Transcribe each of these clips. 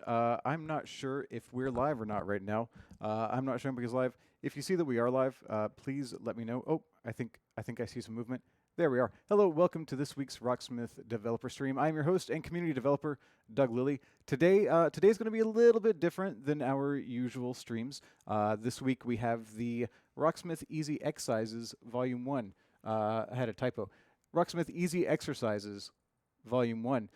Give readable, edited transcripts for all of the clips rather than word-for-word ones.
everyone. I'm not sure if we're live or not right now. I'm not showing because live. If you see that we are live, please let me know. Oh, I think I see some movement. There we are. Hello, welcome to this week's Rocksmith developer stream. I'm your host and community developer, Doug Lilly. Today's going to be a little bit different than our usual streams. This week we have the Rocksmith Easy Exercises Volume 1. I had a typo. Rocksmith Easy Exercises Volume 1.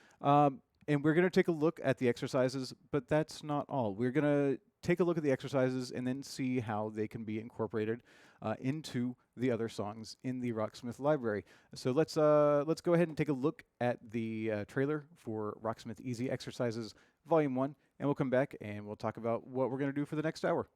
And we're going to take a look at the exercises, but that's not all. We're going to take a look at the exercises and then see how they can be incorporated into the other songs in the Rocksmith library. So let's go ahead and take a look at the trailer for Rocksmith Easy Exercises Volume 1, and we'll come back and we'll talk about what we're going to do for the next hour.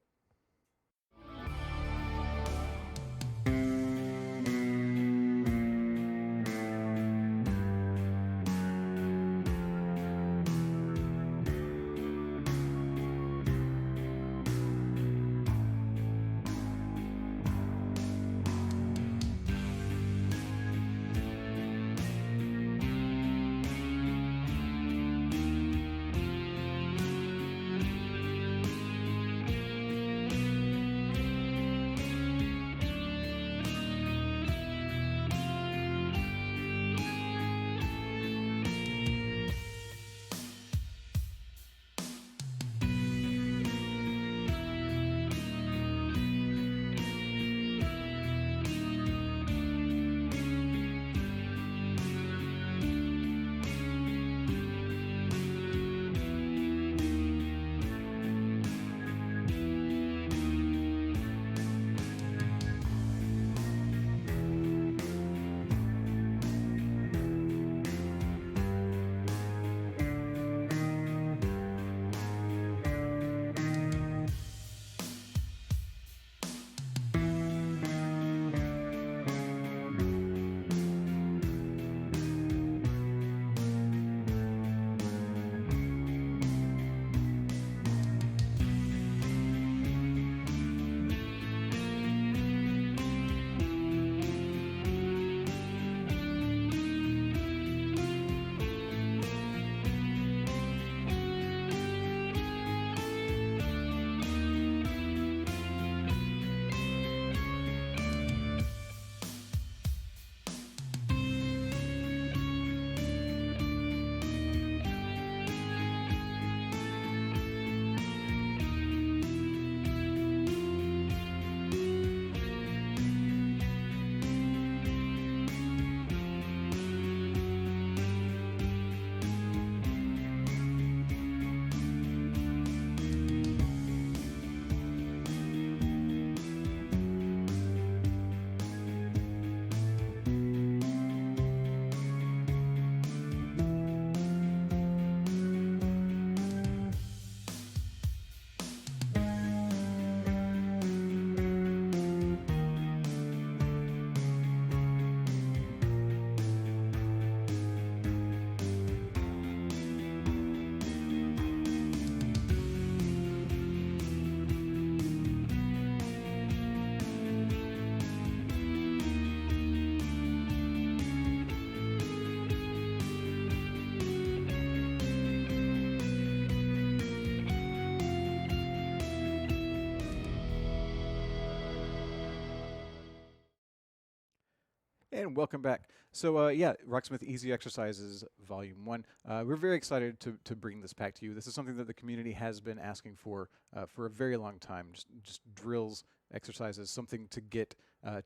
And welcome back. So yeah, Rocksmith Easy Exercises Volume 1. We're very excited to bring this pack to you. This is something that the community has been asking for a very long time. Just drills, exercises, something to get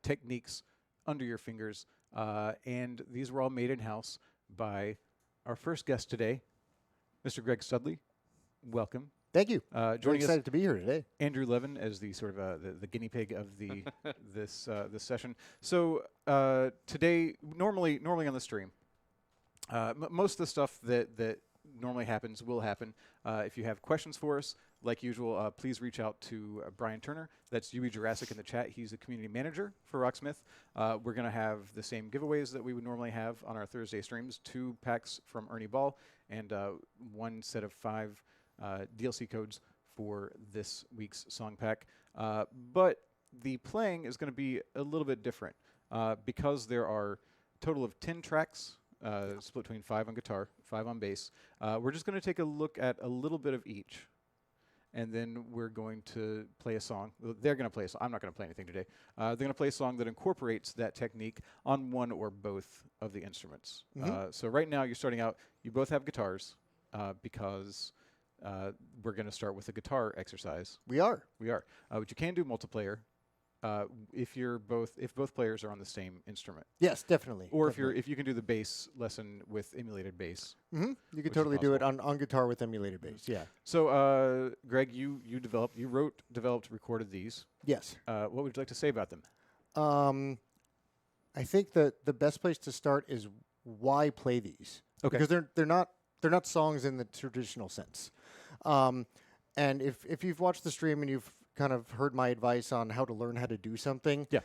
techniques under your fingers. And these were all made in-house by our first guest today, Mr. Greg Studley. Welcome. Thank you. Joining excited us, to be here today. Andrew Levin as the sort of the guinea pig of the this session. So today, normally on the stream, most of the stuff that normally happens will happen. If you have questions for us, like usual, please reach out to Brian Turner. That's UB Jurassic in the chat. He's the community manager for Rocksmith. We're going to have the same giveaways that we would normally have on our Thursday streams: 2 packs from Ernie Ball and 1 set of 5 DLC codes for this week's song pack. But the playing is going to be a little bit different because there are a total of 10 tracks split between 5 on guitar, 5 on bass. We're just going to take a look at a little bit of each. And then we're going to play a song. They're going to play a song. I'm not going to play anything today. They're going to play a song that incorporates that technique on one or both of the instruments. So right now, you're starting out. You both have guitars because we're going to start with a guitar exercise. We are. But you can do multiplayer if both players are on the same instrument. Yes, definitely. Or definitely. if you can do the bass lesson with emulated bass. You could totally do it on guitar with emulated bass. Yeah. So, Greg, you wrote, developed, recorded these. Yes. What would you like to say about them? I think that the best place to start is why play these. Okay. Because they're not songs in the traditional sense. And if you've watched the stream and you've kind of heard my advice on how to learn how to do something. Yeah.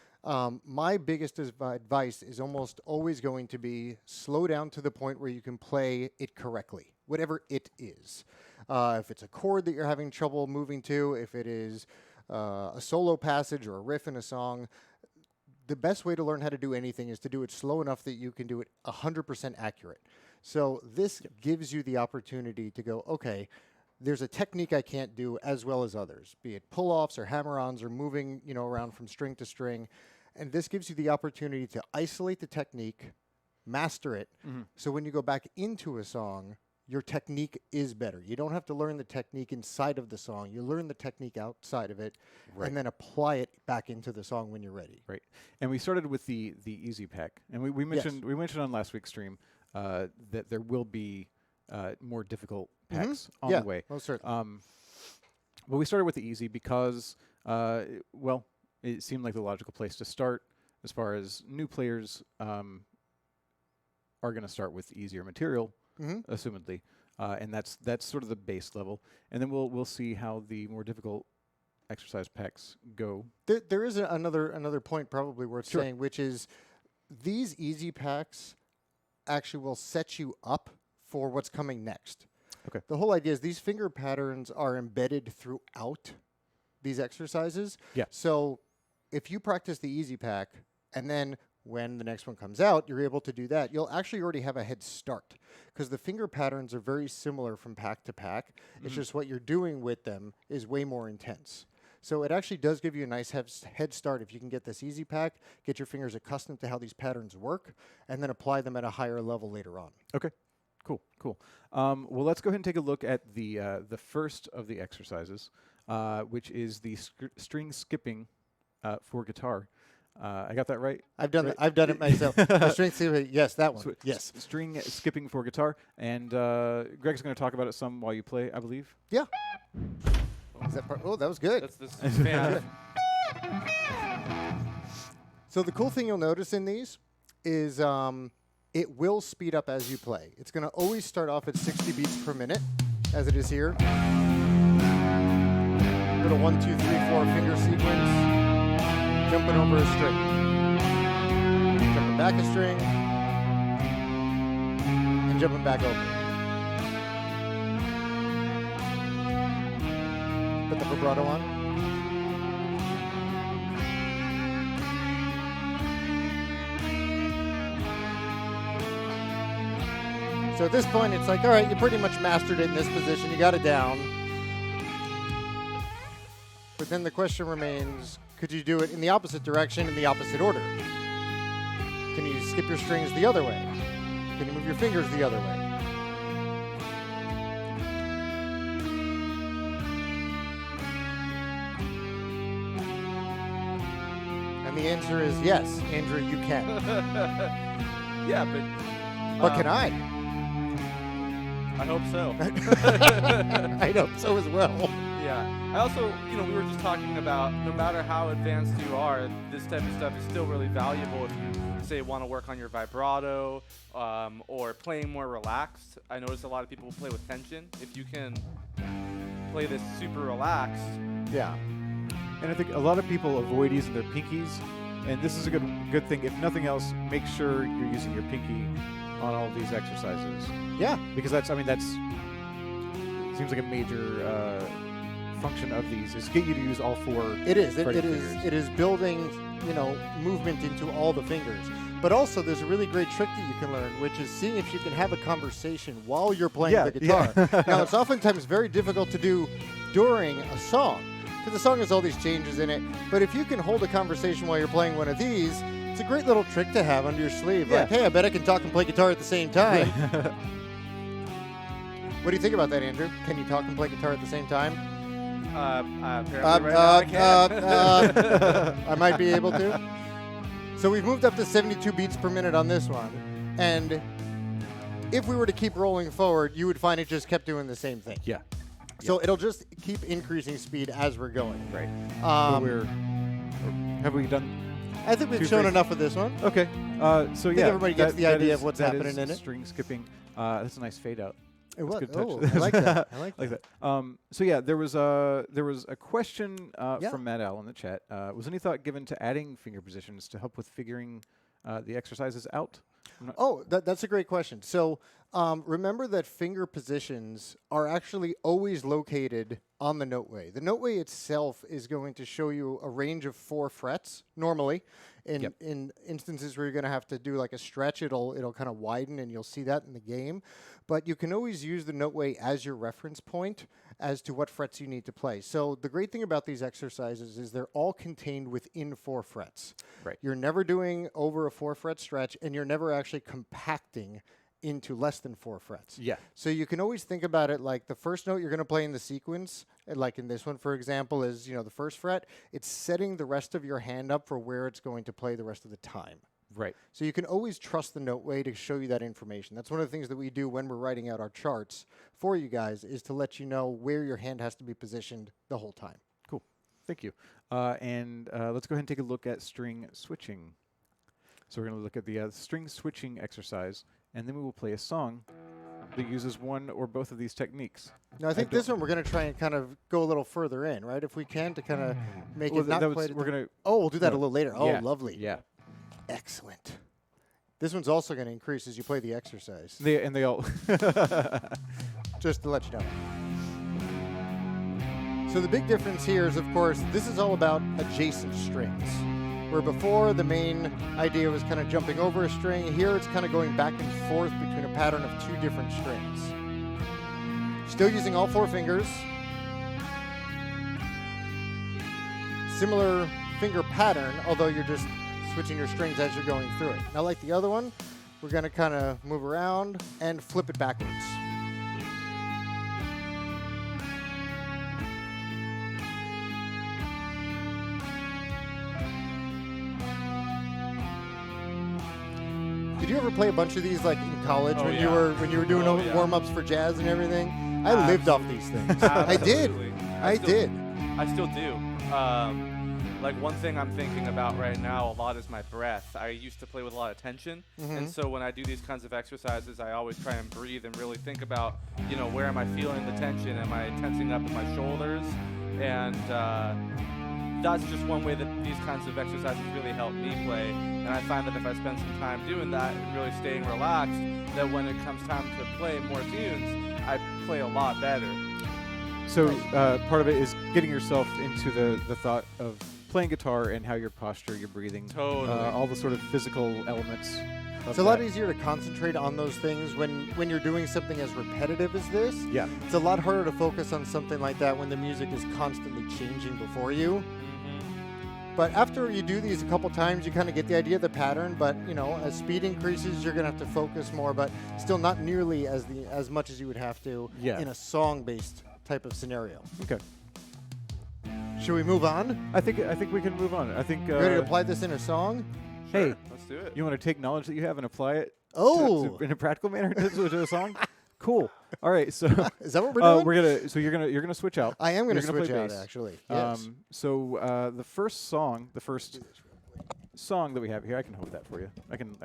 My biggest advice is almost always going to be slow down to the point where you can play it correctly, whatever it is. If it's a chord that you're having trouble moving to, if it is a solo passage or a riff in a song, the best way to learn how to do anything is to do it slow enough that you can do it 100% accurate. So this gives you the opportunity to go, okay, there's a technique I can't do as well as others, be it pull-offs or hammer-ons or moving, around from string to string. And this gives you the opportunity to isolate the technique, master it, so when you go back into a song, your technique is better. You don't have to learn the technique inside of the song. You learn the technique outside of it, and then apply it back into the song when you're ready. Right. And we started with the Easy Pack, and we mentioned on last week's stream that there will be more difficult packs on the way. Most certainly. But we started with the easy because, it seemed like the logical place to start as far as new players are going to start with easier material, assumedly, and that's sort of the base level. And then we'll see how the more difficult exercise packs go. There is another point probably worth saying, which is these easy packs actually will set you up for what's coming next. Okay. The whole idea is these finger patterns are embedded throughout these exercises. Yeah. So if you practice the easy pack and then when the next one comes out, you're able to do that, you'll actually already have a head start because the finger patterns are very similar from pack to pack. It's just what you're doing with them is way more intense. So it actually does give you a nice head start if you can get this easy pack, get your fingers accustomed to how these patterns work, and then apply them at a higher level later on. Okay. Cool. Well, let's go ahead and take a look at the first of the exercises, which is the string skipping for guitar. I got that right? I've done it myself. The string skipping, yes, that one. Yes. String skipping for guitar, and Greg's going to talk about it some while you play, I believe. Yeah. Is that part? Oh, that was good. That's this fan. So the cool thing you'll notice in these is it will speed up as you play. It's going to always start off at 60 beats per minute, as it is here. Little 1, 2, 3, 4 finger sequence. Jumping over a string. Jumping back a string. And jumping back over. Put the vibrato on. So at this point, it's like, all right, you pretty much mastered it in this position. You got it down. But then the question remains, could you do it in the opposite direction, in the opposite order? Can you skip your strings the other way? Can you move your fingers the other way? And the answer is yes, Andrew, you can. Yeah, But can I? I hope so. I hope so as well. Yeah. I also, we were just talking about no matter how advanced you are, this type of stuff is still really valuable if you, say, want to work on your vibrato or playing more relaxed. I notice a lot of people play with tension. If you can play this super relaxed. Yeah. And I think a lot of people avoid using their pinkies, and this is a good thing. If nothing else, make sure you're using your pinky on all of these exercises. Yeah. Because that's seems like a major function of these is get you to use all four. It is. fretted It is. fingers. It is building, movement into all the fingers. But also, there's a really great trick that you can learn, which is seeing if you can have a conversation while you're playing the guitar. Now, it's oftentimes very difficult to do during a song, because the song has all these changes in it. But if you can hold a conversation while you're playing one of these, it's a great little trick to have under your sleeve. Yeah. Like, hey, I bet I can talk and play guitar at the same time. What do you think about that, Andrew? Can you talk and play guitar at the same time? Apparently right now I can. I might be able to. So we've moved up to 72 beats per minute on this one. And if we were to keep rolling forward, you would find it just kept doing the same thing. Yeah. So it'll just keep increasing speed as we're going. Right. Um, Have we done? I think we've two shown phrases? enough of this one. Okay. So yeah, everybody gets the that idea is- of what's that happening is in it. String skipping. That's a nice fade out. It That's was. good touch. Oh, I like that. I like Like that. that. So yeah, there was a question Yeah. from Matt Al in the chat. Was any thought given to adding finger positions to help with figuring the exercises out? Oh, that's a great question. So remember that finger positions are actually always located on the noteway. The noteway itself is going to show you a range of 4 frets normally. In instances where you're going to have to do like a stretch, it'll kind of widen, and you'll see that in the game. But you can always use the noteway as your reference point as to what frets you need to play. So the great thing about these exercises is they're all contained within 4 frets. Right. You're never doing over a 4-fret stretch, and you're never actually compacting into less than 4 frets. Yeah. So you can always think about it like the first note you're going to play in the sequence, like in this one, for example, is the first fret. It's setting the rest of your hand up for where it's going to play the rest of the time. Right. So you can always trust the noteway to show you that information. That's one of the things that we do when we're writing out our charts for you guys, is to let you know where your hand has to be positioned the whole time. Cool. Thank you. And let's go ahead and take a look at string switching. So we're going to look at the string switching exercise, and then we will play a song that uses one or both of these techniques. Now, I think this one we're going to try and kind of go a little further in, right? If we can, to kind of make Well, it not that was- quite. we're gonna. Oh, we'll do that a no. little later. Oh, Yeah. lovely. Yeah. Excellent. This one's also going to increase as you play the exercise, They all. just to let you know. So the big difference here is, of course, this is all about adjacent strings. Where before the main idea was kind of jumping over a string, here it's kind of going back and forth between a pattern of 2 different strings. Still using all 4 fingers. Similar finger pattern, although you're just switching your strings as you're going through it. Now, like the other one, we're going to kind of move around and flip it backwards. Did you ever play a bunch of these like in college Oh, when yeah. you were doing Oh, yeah. warm-ups for jazz and everything? I lived off these things. I did. Absolutely. I did. I still do. Like one thing I'm thinking about right now a lot is my breath. I used to play with a lot of tension, and so when I do these kinds of exercises, I always try and breathe and really think about, where am I feeling the tension? Am I tensing up in my shoulders? And that's just one way that these kinds of exercises really help me play. And I find that if I spend some time doing that and really staying relaxed, that when it comes time to play more tunes, I play a lot better. So part of it is getting yourself into the thought of playing guitar and how your posture, your breathing, Totally. all the sort of physical elements. It's a lot easier to concentrate on those things when you're doing something as repetitive as this. Yeah. It's a lot harder to focus on something like that when the music is constantly changing before you. But after you do these a couple times, you kind of get the idea of the pattern. But as speed increases, you're gonna have to focus more, but still not nearly as much as you would have to in a song-based type of scenario. Okay. Should we move on? I think we can move on. I think. Ready to apply this in a song? Hey, Let's do it. you want to take knowledge that you have and apply it Oh, in a practical manner to a song? Cool. All right. So is that what we're doing? you're gonna switch out. I am going to You're gonna switch play out, bass. actually. Yes. So the first song that we have here, I can hold that for you. I can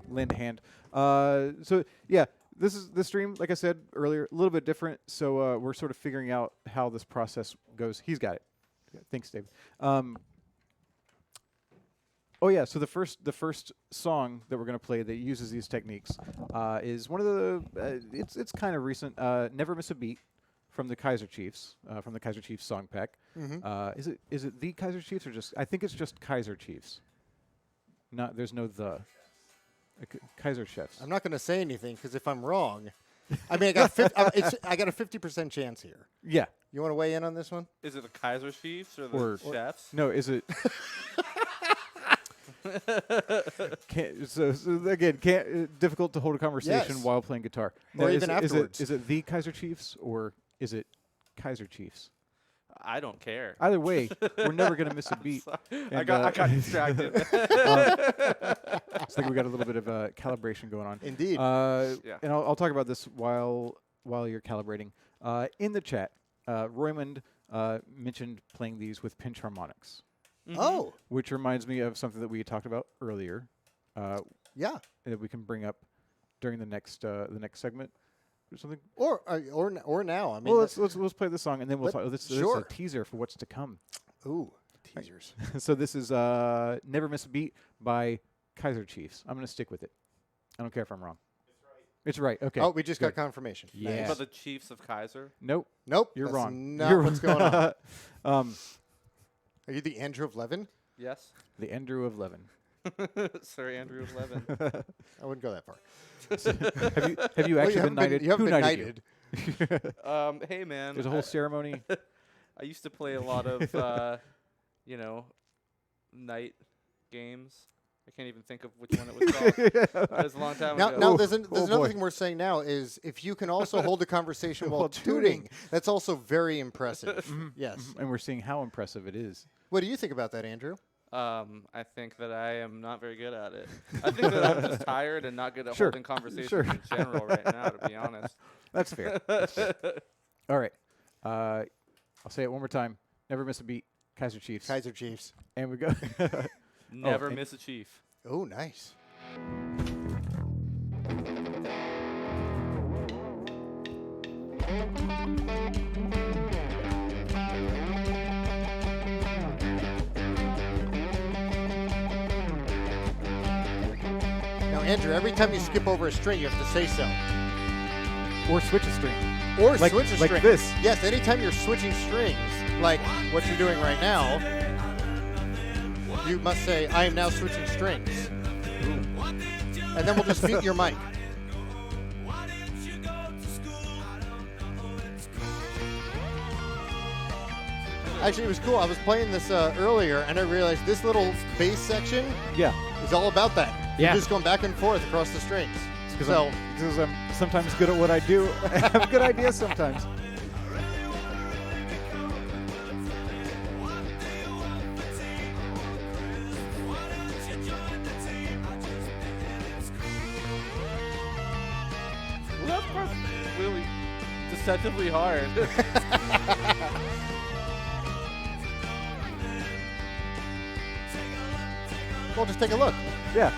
lend hand. So yeah, this stream, like I said earlier, a little bit different. So we're sort of figuring out how this process goes. He's got it. Thanks, David. Oh yeah, so the first song that we're gonna play that uses these techniques is one of the it's kind of recent. Never Miss a Beat from the Kaiser Chiefs, from the Kaiser Chiefs song pack. Is it the Kaiser Chiefs or just? I think it's just Kaiser Chiefs. Not there's no the. Kaiser Chefs. I'm not going to say anything because if I'm wrong, I mean, I got a 50% chance here. Yeah. You want to weigh in on this one? Is it the Kaiser Chiefs or the chefs? No, is it? So again, difficult to hold a conversation while playing guitar. Or even afterwards. Is it the Kaiser Chiefs or is it Kaiser Chiefs? I don't care. Either way, we're never going to miss a beat. I got distracted. It's like we got a little bit of calibration going on. Indeed. Yeah. And I'll talk about this while you're calibrating. In the chat, Roymond mentioned playing these with pinch harmonics. Oh. Which reminds me of something that we talked about earlier. Yeah. That we can bring up during the next segment or something. Or now. I mean, well, let's play the song and then we'll talk. This is a teaser for what's to come. Ooh, teasers. So this is Never Miss a Beat by Kaiser Chiefs. I'm going to stick with it. I don't care if I'm wrong. It's right. Okay. Oh, we just got confirmation. Yeah. Nice. But the Chiefs of Kaiser? Nope. You're That's wrong. You're What's going on? Are Are you the Andrew of Levin? Yes. the Andrew of Levin. Sir Andrew of Levin. I wouldn't go that far. Have you actually been knighted? You haven't Who been knighted knighted. Hey, man. There's a whole ceremony. I used to play a lot of, night games. I can't even think of which one it was called. That was a long time ago. Now there's boy. another thing we're saying now is if you can also hold a conversation while tuning, that's also very impressive. Yes. And we're seeing how impressive it is. What do you think about that, Andrew? I think that I am not very good at it. I think that I'm just tired and not good at holding conversations in general right now, to be honest. That's fair. All right. I'll say it one more time. Never miss a beat. Kaiser Chiefs. Kaiser Chiefs. And we go. Never miss a chief. Oh, nice. Now, Andrew, every time you skip over a string, you have to say so. Or switch a string. Or Like- switch a like string. this. Yes, anytime you're switching strings, like what you're doing right now, you must say, I am now switching strings. And then we'll just mute your mic. Actually, it was cool. I was playing this earlier, and I realized this little bass section Yeah. is all about that. Yeah. You're just going back and forth across the strings. Because I'm sometimes good at what I do. I have good ideas sometimes. Well, that's part really deceptively hard. Well, just take a look. Yeah.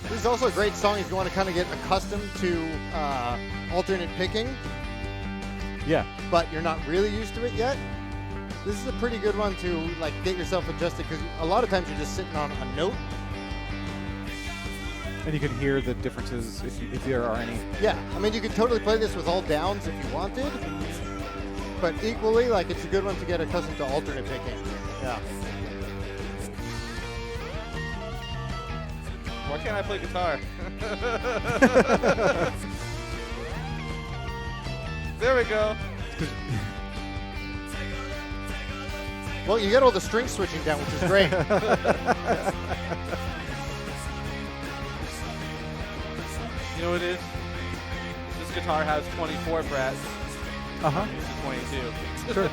This is also a great song if you want to kind of get accustomed to alternate picking, Yeah. but you're not really used to it yet. This is a pretty good one to like get yourself adjusted because a lot of times you're just sitting on a note. And you can hear the differences if there are any. Yeah, I mean you could totally play this with all downs if you wanted, but equally like it's a good one to get accustomed to alternate picking. Yeah. Why can't I play guitar? There we go. Well, you get all the string switching down, which is great. You know what it is? This guitar has 24 frets. Uh-huh. This is 22. Sure.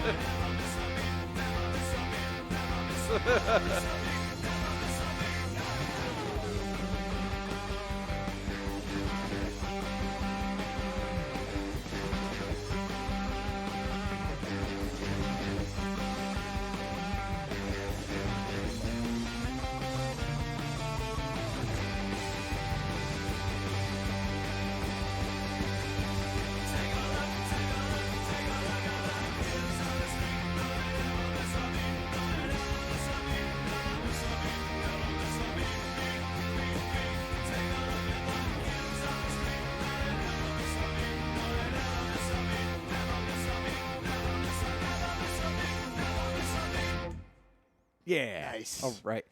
Yeah. Nice. All right.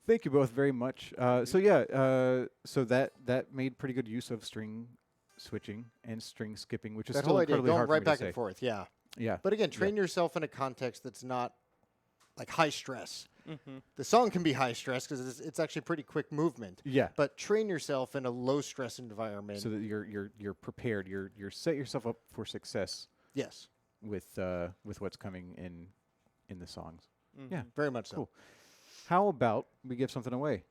Thank you both very much. So that made pretty good use of string switching and string skipping, which is That still whole idea, incredibly going hard right for me back to and say. forth, yeah. Yeah. But again, train yourself in a context that's not like high stress. Mm-hmm. The song can be high stress because it's actually pretty quick movement. Yeah. But train yourself in a low stress environment. So that you're prepared. You're set yourself up for success Yes, with what's coming in the songs. Mm-hmm. Yeah. very much so. Cool. How about we give something away?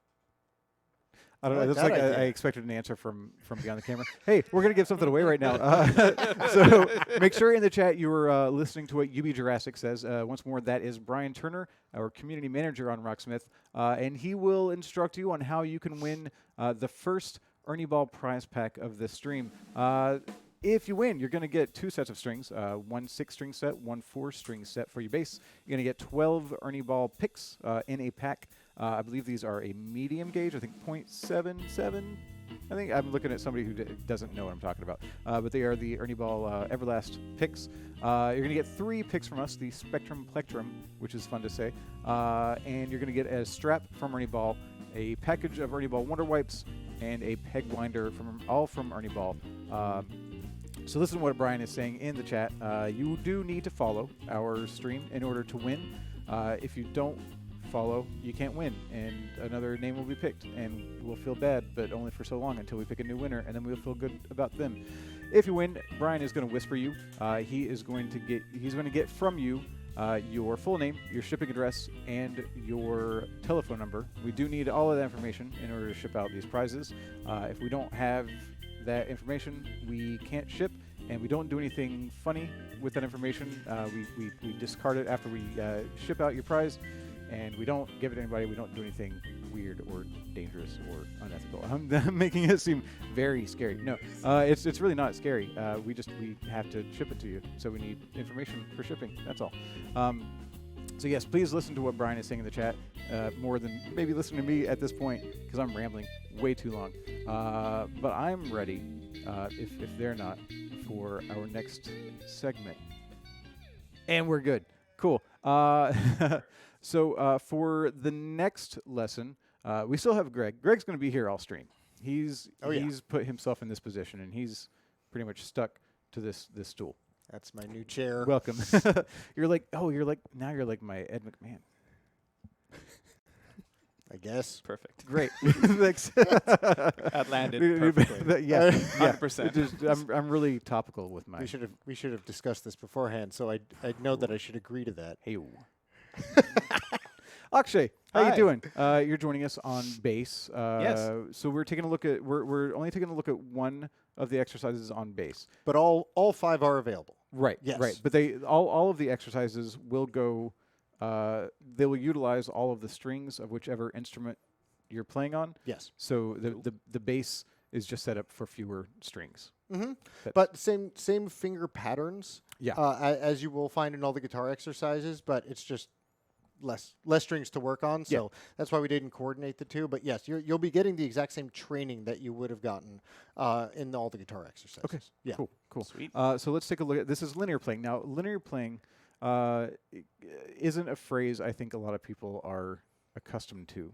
I don't I know. like That's that like idea. I expected an answer from beyond the camera. Hey, we're gonna give something away right now. So make sure in the chat you were listening to what UB Jurassic says. Once more, that is Brian Turner, our community manager on Rocksmith, and he will instruct you on how you can win the first Ernie Ball prize pack of this stream. If you win, you're going to get 2 sets of strings, one 6-string set, one 4-string set for your bass. You're going to get 12 Ernie Ball picks in a pack. I believe these are a medium gauge, I think 0.77. I think I'm looking at somebody who doesn't know what I'm talking about. But they are the Ernie Ball Everlast picks. You're going to get 3 picks from us, the Spectrum Plectrum, which is fun to say. And you're going to get a strap from Ernie Ball, a package of Ernie Ball Wonder Wipes, and a peg winder all from Ernie Ball. So listen to what Brian is saying in the chat. You do need to follow our stream in order to win. If you don't follow, you can't win, and another name will be picked, and we'll feel bad, but only for so long until we pick a new winner, and then we'll feel good about them. If you win, Brian is going to whisper you. He's going to get from you your full name, your shipping address, and your telephone number. We do need all of that information in order to ship out these prizes. If we don't have that information, we can't ship, and we don't do anything funny with that information. We discard it after we ship out your prize, and we don't give it to anybody. We don't do anything weird or dangerous or unethical. I'm making it seem very scary. No, it's really not scary. We have to ship it to you, so we need information for shipping. That's all. So yes, please listen to what Brian is saying in the chat, more than maybe listen to me at this point, because I'm rambling way too long. But I'm ready, if they're not, for our next segment. And we're good. Cool. So for the next lesson, we still have Greg. Greg's going to be here all stream. He's put himself in this position, and he's pretty much stuck to this stool. That's my new chair. Welcome. You're like my Ed McMahon. I guess. Perfect. Great. Thanks. That landed perfectly. Yeah, 100%. I'm really topical with my. We should have discussed this beforehand, so I know that I should agree to that. Hey. Akshay, how Hi. you doing? You're joining us on bass. Yes. So we're only taking a look at one of the exercises on bass. But all 5 are available. Right. Yes. Right. But all of the exercises will go. They will utilize all of the strings of whichever instrument you're playing on. Yes. So the bass is just set up for fewer strings. Mm-hmm. That- But same finger patterns. Yeah. As you will find in all the guitar exercises, but it's just less strings to work on. So that's why we didn't coordinate the two. But yes, you'll be getting the exact same training that you would have gotten in all the guitar exercises. Okay. Yeah. Cool. Sweet. So let's take a look at this. Is linear playing. Now, linear playing isn't a phrase I think a lot of people are accustomed to.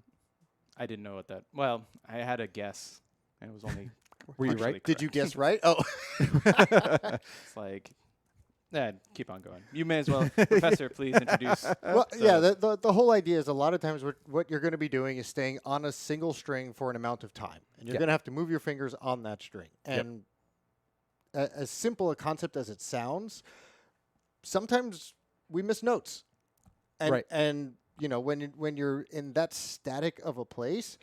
I didn't know what that. Well, I had a guess, and it was only. Were you partially right? Did you correct. guess right? Oh. It's like, keep on going. You may as well, Professor. Please introduce. Well, yeah, the whole idea is a lot of times what you're going to be doing is staying on a single string for an amount of time. And you're going to have to move your fingers on that string. And as simple a concept as it sounds, sometimes we miss notes. And, and you know, when you're in that static of a place,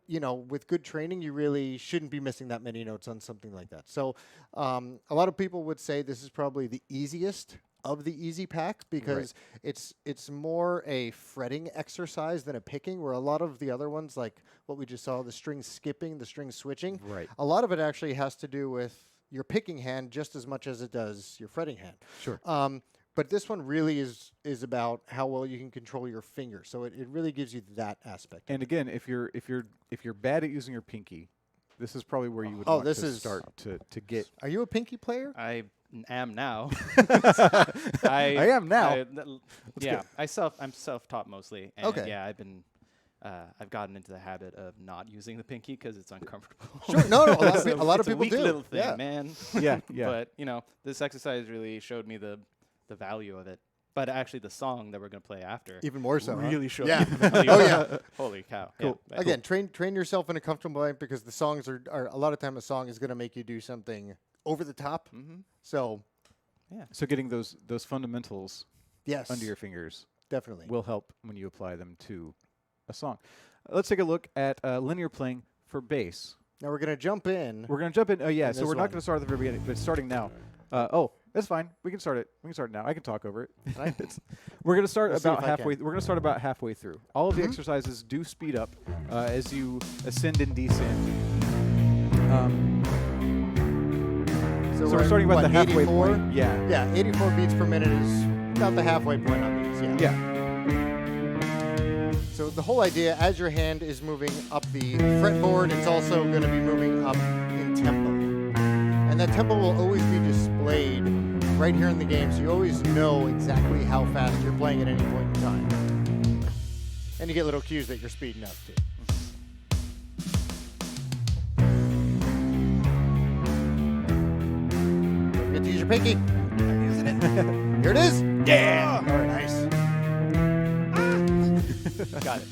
you know, with good training, you really shouldn't be missing that many notes on something like that. So a lot of people would say this is probably the easiest of the easy pack because it's more a fretting exercise than a picking, where a lot of the other ones, like what we just saw, the string skipping, the string switching, a lot of it actually has to do with your picking hand just as much as it does your fretting hand. Sure. But this one really is about how well you can control your fingers. So it really gives you that aspect. And again, if you're bad at using your pinky, this is probably where you would want to start to get. Are you a pinky player? I am now. I am now. I'm self-taught mostly. And Okay. Yeah, I've gotten into the habit of not using the pinky because it's uncomfortable. Sure. No, a lot of, So a lot of it's people a weak do. little thing, Yeah. man. Yeah. But this exercise really showed me the value of it. But actually, the song that we're gonna play after Even more so. huh? really showed Yeah. me the value. Oh, of yeah. it. Holy cow! Cool. Yeah, Again, train yourself in a comfortable way because the songs are a lot of time a song is going to make you do something over the top. Mm-hmm. So So getting those fundamentals yes, under your fingers definitely. will help when you apply them to a song. Let's take a look at linear playing for bass. Now we're going to jump in. We're going to jump in. Yeah, In so this we're not one. going to start at the very beginning, but it's starting now. That's fine. We can start it. We can start it now. I can talk over it. Right? We're going to start We'll see about if I halfway. can. We're going to start about halfway through. All of the exercises do speed up as you ascend and descend. So we're starting about what, the halfway 84? point. Yeah. Yeah, 84 beats per minute is about the halfway point on these. Yeah. Yeah. So the whole idea, as your hand is moving up the fretboard, it's also going to be moving up in tempo. And that tempo will always be displayed right here in the game, so you always know exactly how fast you're playing at any point in time. And you get little cues that you're speeding up too. Don't forget to use your pinky. I'm using it. Here it is. Yeah. All right, nice. got it.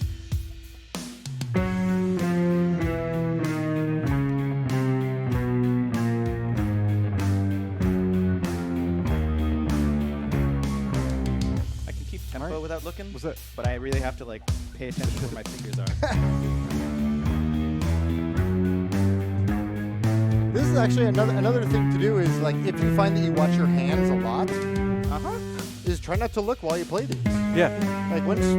I can keep tempo Alright. without looking, What's that? but I really have to pay attention to where my fingers are. This is actually another thing to do is if you find that you watch your hands a lot, is try not to look while you play these. Yeah.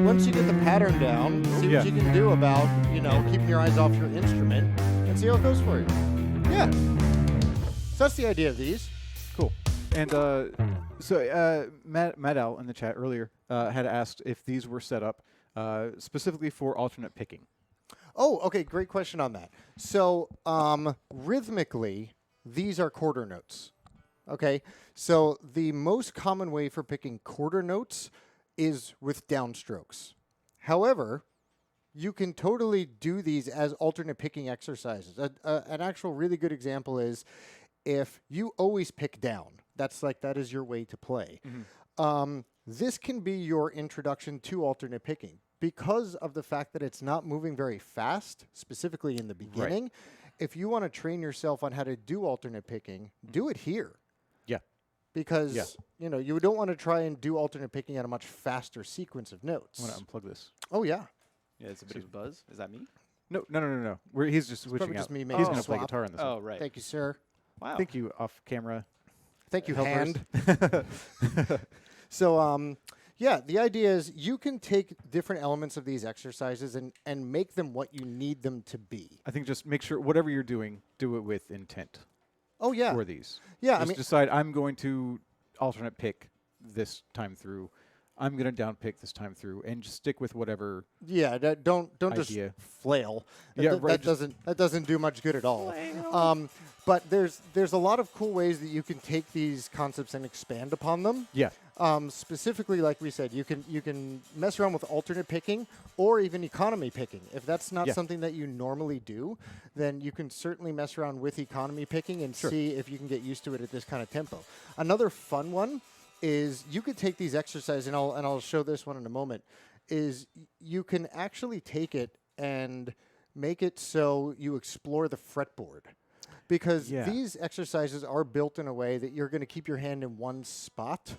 Once you get the pattern down, see Yeah. what you can do about keeping your eyes off your instrument and see how it goes for you. Yeah. So that's the idea of these. Cool. And Matt Al in the chat earlier had asked if these were set up specifically for alternate picking. Oh, okay, great question on that. So rhythmically, these are quarter notes. Okay, so the most common way for picking quarter notes is with downstrokes. However, you can totally do these as alternate picking exercises. An actual really good example is if you always pick down. That is your way to play. This can be your introduction to alternate picking because of the fact that it's not moving very fast, specifically in the beginning. Right. If you want to train yourself on how to do alternate picking, do it here. Yeah. Because you don't want to try and do alternate picking at a much faster sequence of notes. I'm going to unplug this. Oh yeah, Yeah, it's a bit of a buzz. Is that me? No. He's just switching probably out. just me He's making going a to play swap. guitar on this Oh, one. right. Thank you, sir. Wow. Thank you, off camera. Thank you, helpers. hand. So, the idea is you can take different elements of these exercises and make them what you need them to be. I think just make sure whatever you're doing, do it with intent Oh, yeah. for these. Yeah, Just decide I'm going to alternate pick this time through. I'm going to down pick this time through, and just stick with whatever. Yeah, don't just idea. flail. Yeah, right, That doesn't do much good at all. But there's a lot of cool ways that you can take these concepts and expand upon them. Yeah. Specifically, like we said, you can mess around with alternate picking or even economy picking. If that's not something that you normally do, then you can certainly mess around with economy picking and see if you can get used to it at this kind of tempo. Another fun one is you could take these exercises, and I'll show this one in a moment, is you can actually take it and make it so you explore the fretboard. Because these exercises are built in a way that you're going to keep your hand in one spot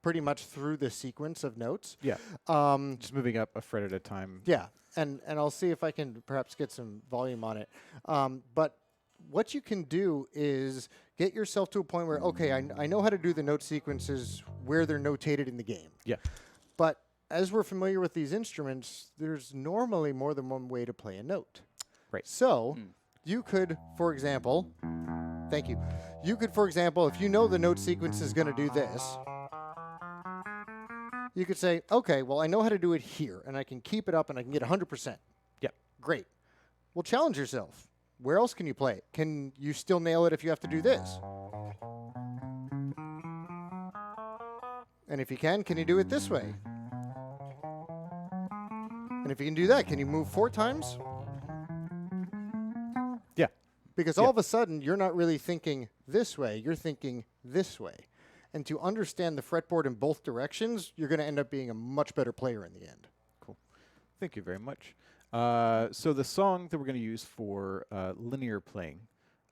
pretty much through the sequence of notes. Yeah. Just moving up a fret at a time. Yeah, and I'll see if I can perhaps get some volume on it. But what you can do is get yourself to a point where, okay, I know how to do the note sequences where they're notated in the game. Yeah. But as we're familiar with these instruments, there's normally more than one way to play a note. Right. So you could, for example, thank you. You could, for example, if you know the note sequence is going to do this, you could say, okay, well, I know how to do it here, and I can keep it up, and I can get 100%. Yep. Great. Well, challenge yourself. Where else can you play it? Can you still nail it if you have to do this? And if you can you do it this way? And if you can do that, can you move 4 times? Yeah. Because all of a sudden, you're not really thinking this way, you're thinking this way. And to understand the fretboard in both directions, you're going to end up being a much better player in the end. Cool. Thank you very much. So the song that we're going to use for linear playing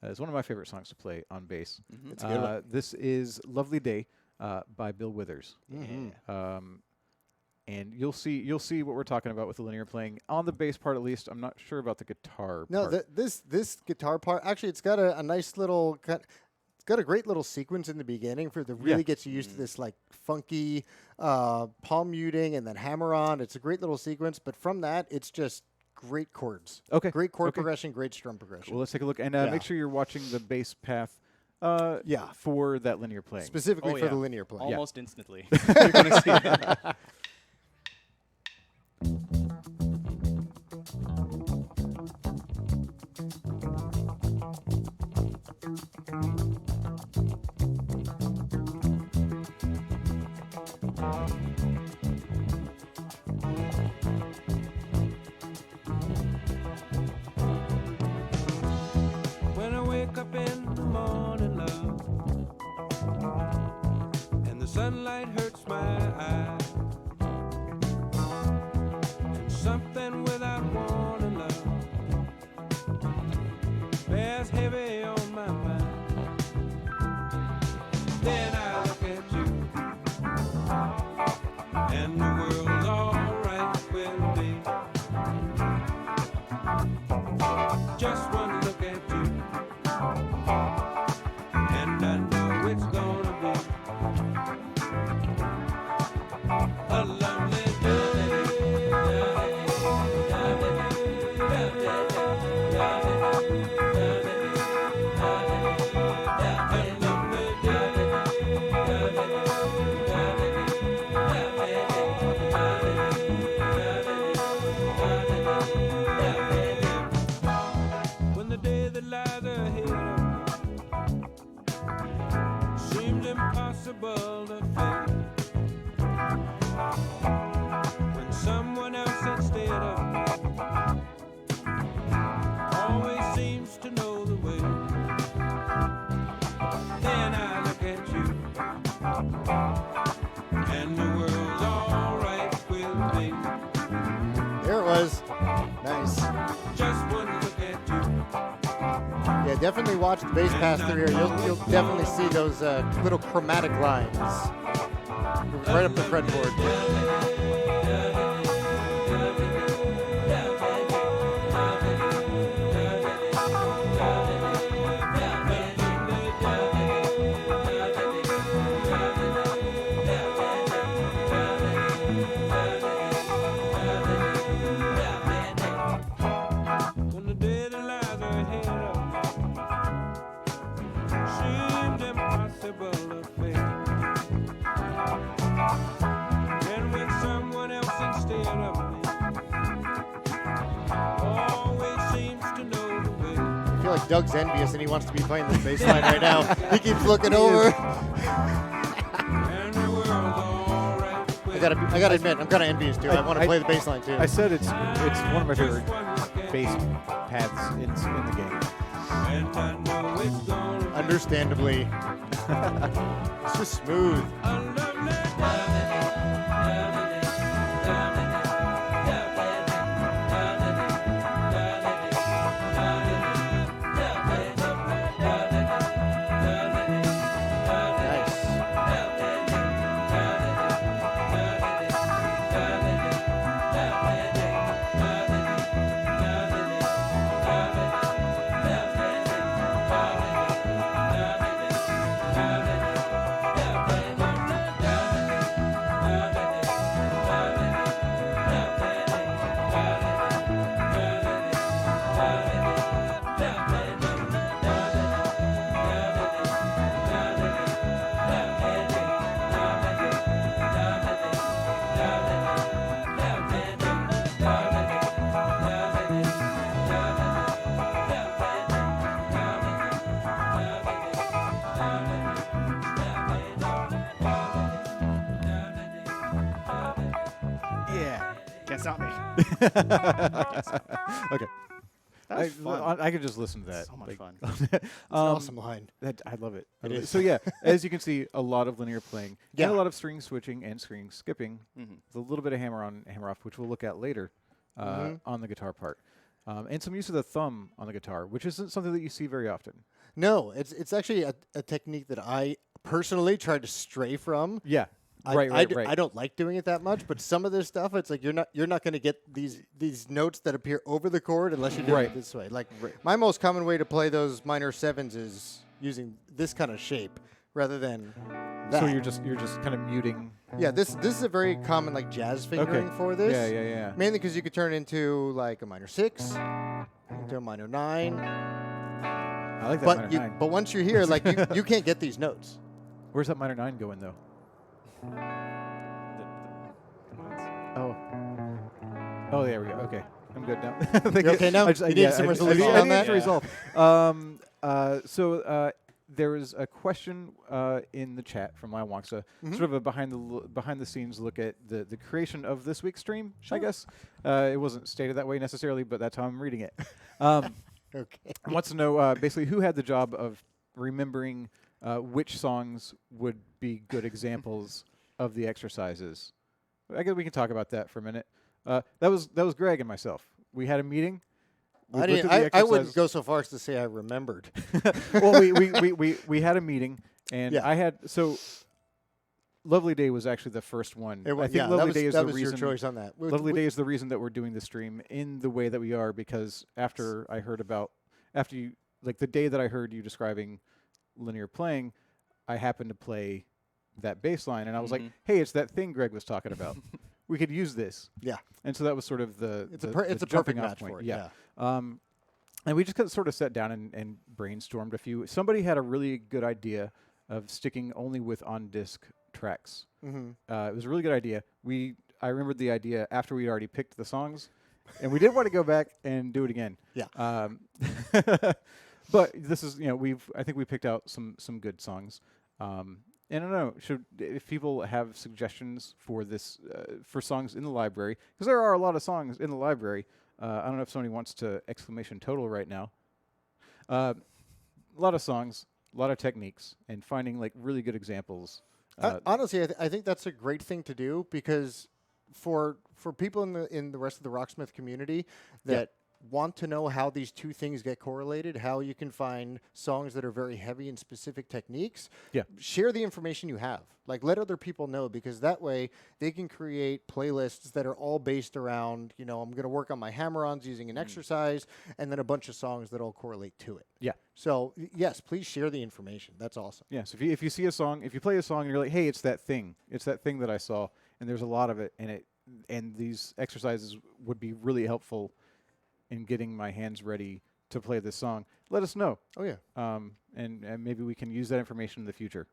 is one of my favorite songs to play on bass. It's a good one. This is Lovely Day by Bill Withers. And you'll see what we're talking about with the linear playing on the bass part, at least. I'm not sure about the guitar No, part. this guitar part, actually, it's got a nice little, it's got a great little sequence in the beginning for the really gets you used to this like funky palm muting and then hammer-on. It's a great little sequence, but from that, it's just great chords. Okay. Great chord progression, great strum progression. Well, let's take a look. And Yeah. make sure you're watching the bass path for that linear playing. Specifically for the linear play. Almost instantly. You're going to see it. When I wake up in the morning, love, and the sunlight hurts my eyes, and something without warning, love, bears heavy on my mind. Then I look at you, and the world's alright with me. Just one look at you, and I know it's gonna be a lovely when the day that lies ahead of me seems impossible to face. When someone else instead of me always seems to know the way. Then I look at you, and the world's alright with me. There it was. Nice. Just one look at you. Yeah, definitely watch the bass pass through here. You'll definitely see those little chromatic lines. Right up the fretboard. When the day that lies ahead of me seems impossible to face, and when someone else instead of me always seems to know the way. I feel like Doug's envious and he wants to be playing this bass line right now. He keeps looking over. And the world's alright with I gotta admit, I'm kind of envious too. I want to play the bass line too. I said it's one of my favorite bass paths in the game. and I know it's gonna be Understandably. It's just smooth. a lovely Nice. That's not me. Okay. That was fun. I could just listen to that. So much fun. It's an awesome line. I love it. It is. So yeah, as you can see, a lot of linear playing, Yeah. and a lot of string switching and string skipping. Mm-hmm. With a little bit of hammer on, hammer off, which we'll look at later on the guitar part, and some use of the thumb on the guitar, which isn't something that you see very often. No, it's actually a technique that I personally tried to stray from. Yeah. I Right. don't like doing it that much, but some of this stuff, it's like you're not going to get these notes that appear over the chord unless you're doing it this way. Like my most common way to play those minor sevens is using this kind of shape rather than that. So you're just kind of muting. Yeah, this is a very common like jazz fingering for this. Yeah. Mainly because you could turn it into like a minor 6, into a minor 9. I like that But minor 9. but once you're here, like you can't get these notes. Where's that minor 9 going though? Oh, there we go. Okay, I'm good now. You okay now? You need some resolution on that? So there was a question in the chat from Lyle Wongsa, sort of a behind the scenes look at the creation of this week's stream. I guess it wasn't stated that way necessarily, but that's how I'm reading it. Okay. Wants to know basically who had the job of remembering which songs would be good examples of the exercises. I guess we can talk about that for a minute. That was Greg and myself. We had a meeting. We looked at the I wouldn't exercises. go so far as to say I remembered. Well, we had a meeting, and Yeah. I had Lovely Day was actually the first one. I think Lovely Day is that the was reason. your choice on that. Lovely Day is the reason that we're doing the stream in the way that we are, because after you the day that I heard you describing linear playing, I happened to play that bass line, and I was like, hey, it's that thing Greg was talking about. We could use this. Yeah. And so that was sort of It's a the perfect jumping off match point. for it. Yeah. And we just sort of sat down and brainstormed a few. Somebody had a really good idea of sticking only with on-disc tracks. It was a really good idea. I remembered the idea after we already picked the songs, and we didn't want to go back and do it again. Yeah. But this is, I think we picked out some good songs. And I don't know, if people have suggestions for this, for songs in the library, because there are a lot of songs in the library. I don't know if somebody wants to exclamation total right now. A lot of songs, a lot of techniques, and finding like really good examples. Honestly, I think that's a great thing to do, because for people in the rest of the Rocksmith community that want to know how these two things get correlated, how you can find songs that are very heavy in specific techniques, share the information you have. Like, let other people know, because that way they can create playlists that are all based around, I'm going to work on my hammer-ons using an exercise, and then a bunch of songs that all correlate to it. Yeah. So, yes, please share the information. That's awesome. Yes, if you see a song, if you play a song and you're like, hey, it's that thing that I saw, and there's a lot of it, and these exercises would be really helpful in getting my hands ready to play this song, let us know. Oh, yeah. And maybe we can use that information in the future.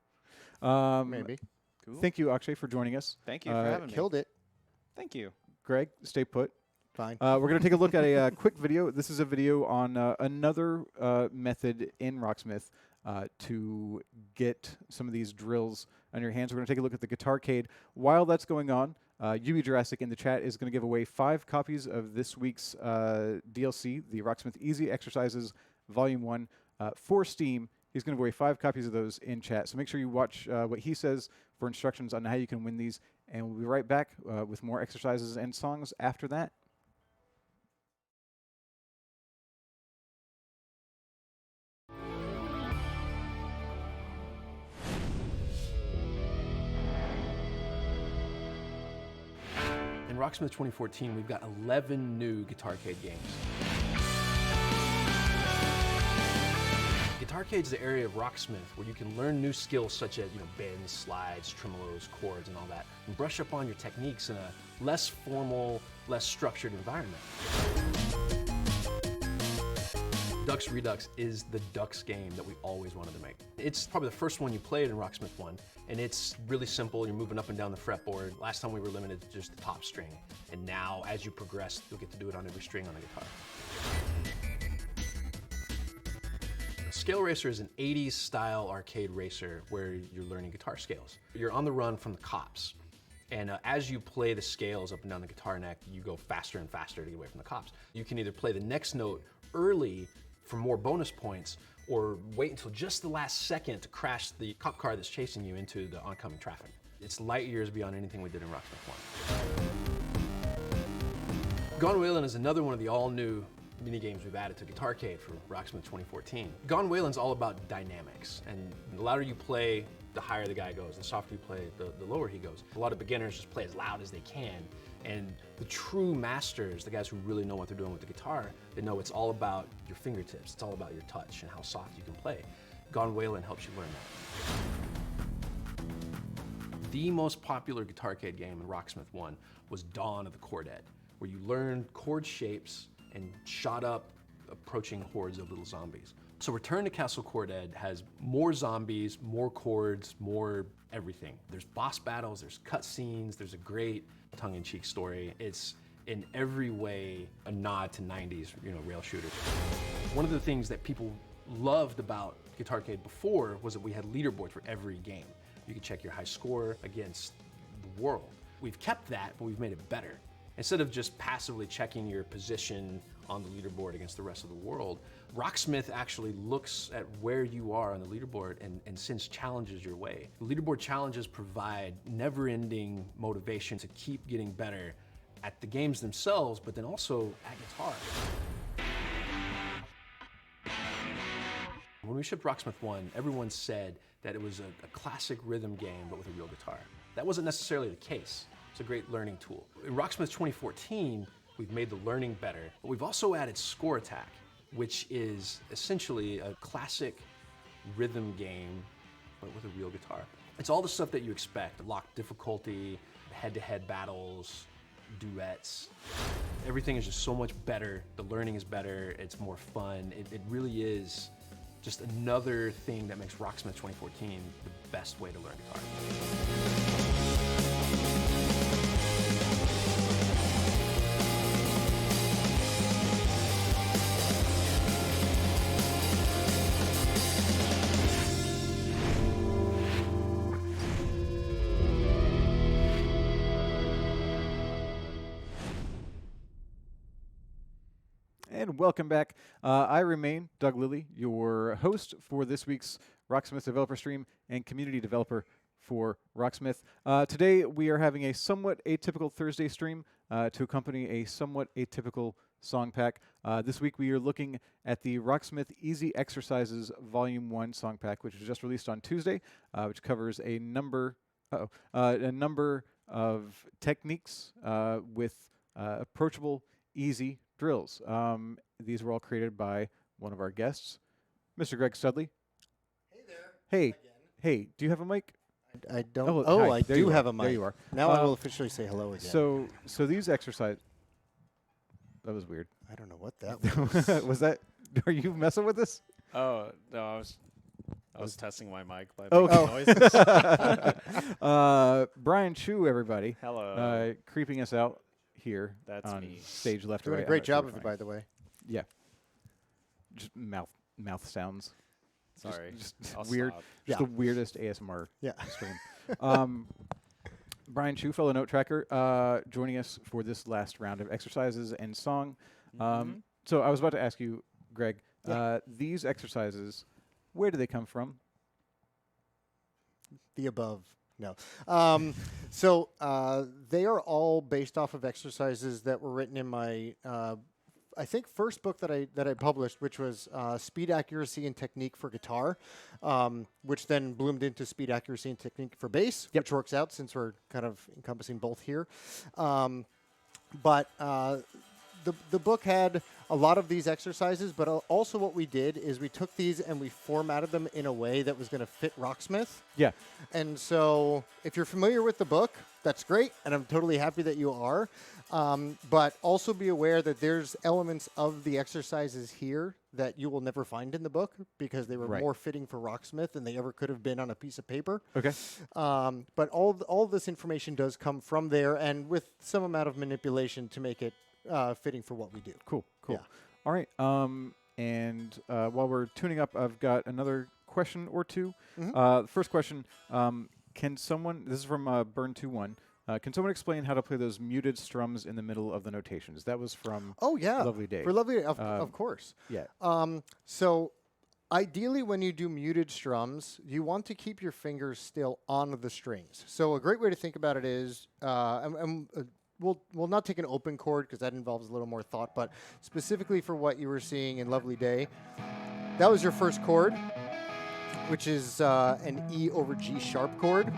Maybe. Cool. Thank you, Akshay, for joining us. Thank you for having me. Killed it. Thank you. Greg, stay put. Fine. We're going to take a look at a quick video. This is a video on another method in Rocksmith to get some of these drills on your hands. We're going to take a look at the Guitarcade. While that's going on, UB Jurassic in the chat is going to give away 5 copies of this week's DLC, the Rocksmith Easy Exercises Volume 1 for Steam. He's going to give away 5 copies of those in chat. So make sure you watch what he says for instructions on how you can win these. And we'll be right back with more exercises and songs after that. In Rocksmith 2014, we've got 11 new Guitarcade games. Guitarcade is the area of Rocksmith where you can learn new skills such as bends, slides, tremolos, chords, and all that, and brush up on your techniques in a less formal, less structured environment. Ducks Redux is the Ducks game that we always wanted to make. It's probably the first one you played in Rocksmith 1, and it's really simple. You're moving up and down the fretboard. Last time we were limited to just the top string, and now as you progress, you'll get to do it on every string on the guitar. Scale Racer is an 80s style arcade racer where you're learning guitar scales. You're on the run from the cops, And as you play the scales up and down the guitar neck, you go faster and faster to get away from the cops. You can either play the next note early for more bonus points, or wait until just the last second to crash the cop car that's chasing you into the oncoming traffic. It's light years beyond anything we did in Rocksmith 1. Gone Whalin' is another one of the all-new mini games we've added to Guitarcade for Rocksmith 2014. Gone Whalin's all about dynamics, and the louder you play, the higher the guy goes. The softer you play, the lower he goes. A lot of beginners just play as loud as they can, and the true masters, the guys who really know what they're doing with the guitar, they know it's all about your fingertips. It's all about your touch and how soft you can play. Gone Whalin' helps you learn that. The most popular Guitarcade game in Rocksmith 1 was Dawn of the Chord Ed, where you learned chord shapes and shot up approaching hordes of little zombies. So Return to Castle Chord Ed has more zombies, more chords, more everything. There's boss battles, there's cutscenes, there's a great tongue-in-cheek story. It's in every way a nod to 90s, rail shooters. One of the things that people loved about Guitarcade before was that we had leaderboards for every game. You could check your high score against the world. We've kept that, but we've made it better. Instead of just passively checking your position on the leaderboard against the rest of the world, Rocksmith actually looks at where you are on the leaderboard and sends challenges your way. The leaderboard challenges provide never-ending motivation to keep getting better at the games themselves, but then also at guitar. When we shipped Rocksmith 1, everyone said that it was a classic rhythm game, but with a real guitar. That wasn't necessarily the case. It's a great learning tool. In Rocksmith 2014, we've made the learning better, but we've also added Score Attack, which is essentially a classic rhythm game, but with a real guitar. It's all the stuff that you expect: locked difficulty, head-to-head battles, duets. Everything is just so much better. The learning is better. It's more fun. It really is just another thing that makes Rocksmith 2014 the best way to learn guitar. And welcome back. I remain Doug Lilly, your host for this week's Rocksmith developer stream and community developer for Rocksmith. Today we are having a somewhat atypical Thursday stream to accompany a somewhat atypical song pack. This week we are looking at the Rocksmith Easy Exercises Volume 1 song pack, which was just released on Tuesday, which covers a number of techniques with approachable, easy drills. These were all created by one of our guests, Mr. Greg Studley. Hey there. Hey. Again. Hey, do you have a mic? I don't. Oh, Oh, hi. I There do you have are. a mic. There you are. Now I will officially say hello again. So these exercises. That was weird. I don't know what that was. Was that? Are you messing with this? Oh no, I was testing my mic by Okay. making noises. Brian Chu, everybody. Hello. Creeping us out here That's on me. stage left or Doing right. a I'm great not sure job which of it, one. by the way. Yeah. Just mouth sounds. Sorry. Just I'll weird. stop. Just Yeah. the weirdest ASMR Yeah. stream. Brian Chu, fellow note tracker, joining us for this last round of exercises and song. So I was about to ask you, Greg, these exercises, where do they come from? The above. No. So they are all based off of exercises that were written in my, I think, first book that I published, which was Speed, Accuracy, and Technique for Guitar, which then bloomed into Speed, Accuracy, and Technique for Bass, which works out since we're kind of encompassing both here. But the book had a lot of these exercises, but also what we did is we took these and we formatted them in a way that was going to fit Rocksmith. Yeah. And so if you're familiar with the book, that's great, and I'm totally happy that you are. But also be aware that there's elements of the exercises here that you will never find in the book because they were more fitting for Rocksmith than they ever could have been on a piece of paper. Okay. But all this information does come from there, and with some amount of manipulation to make it fitting for what we do. Cool. Yeah. All right. And while we're tuning up, I've got another question or two. The first question, can someone, this is from Burn21, Can someone explain how to play those muted strums in the middle of the notations? That was from Oh yeah, Lovely Day. For Lovely Day, of course. Yeah. So ideally, when you do muted strums, you want to keep your fingers still on the strings. So a great way to think about it is, we'll not take an open chord because that involves a little more thought, but specifically for what you were seeing in Lovely Day, that was your first chord, which is an E over G sharp chord.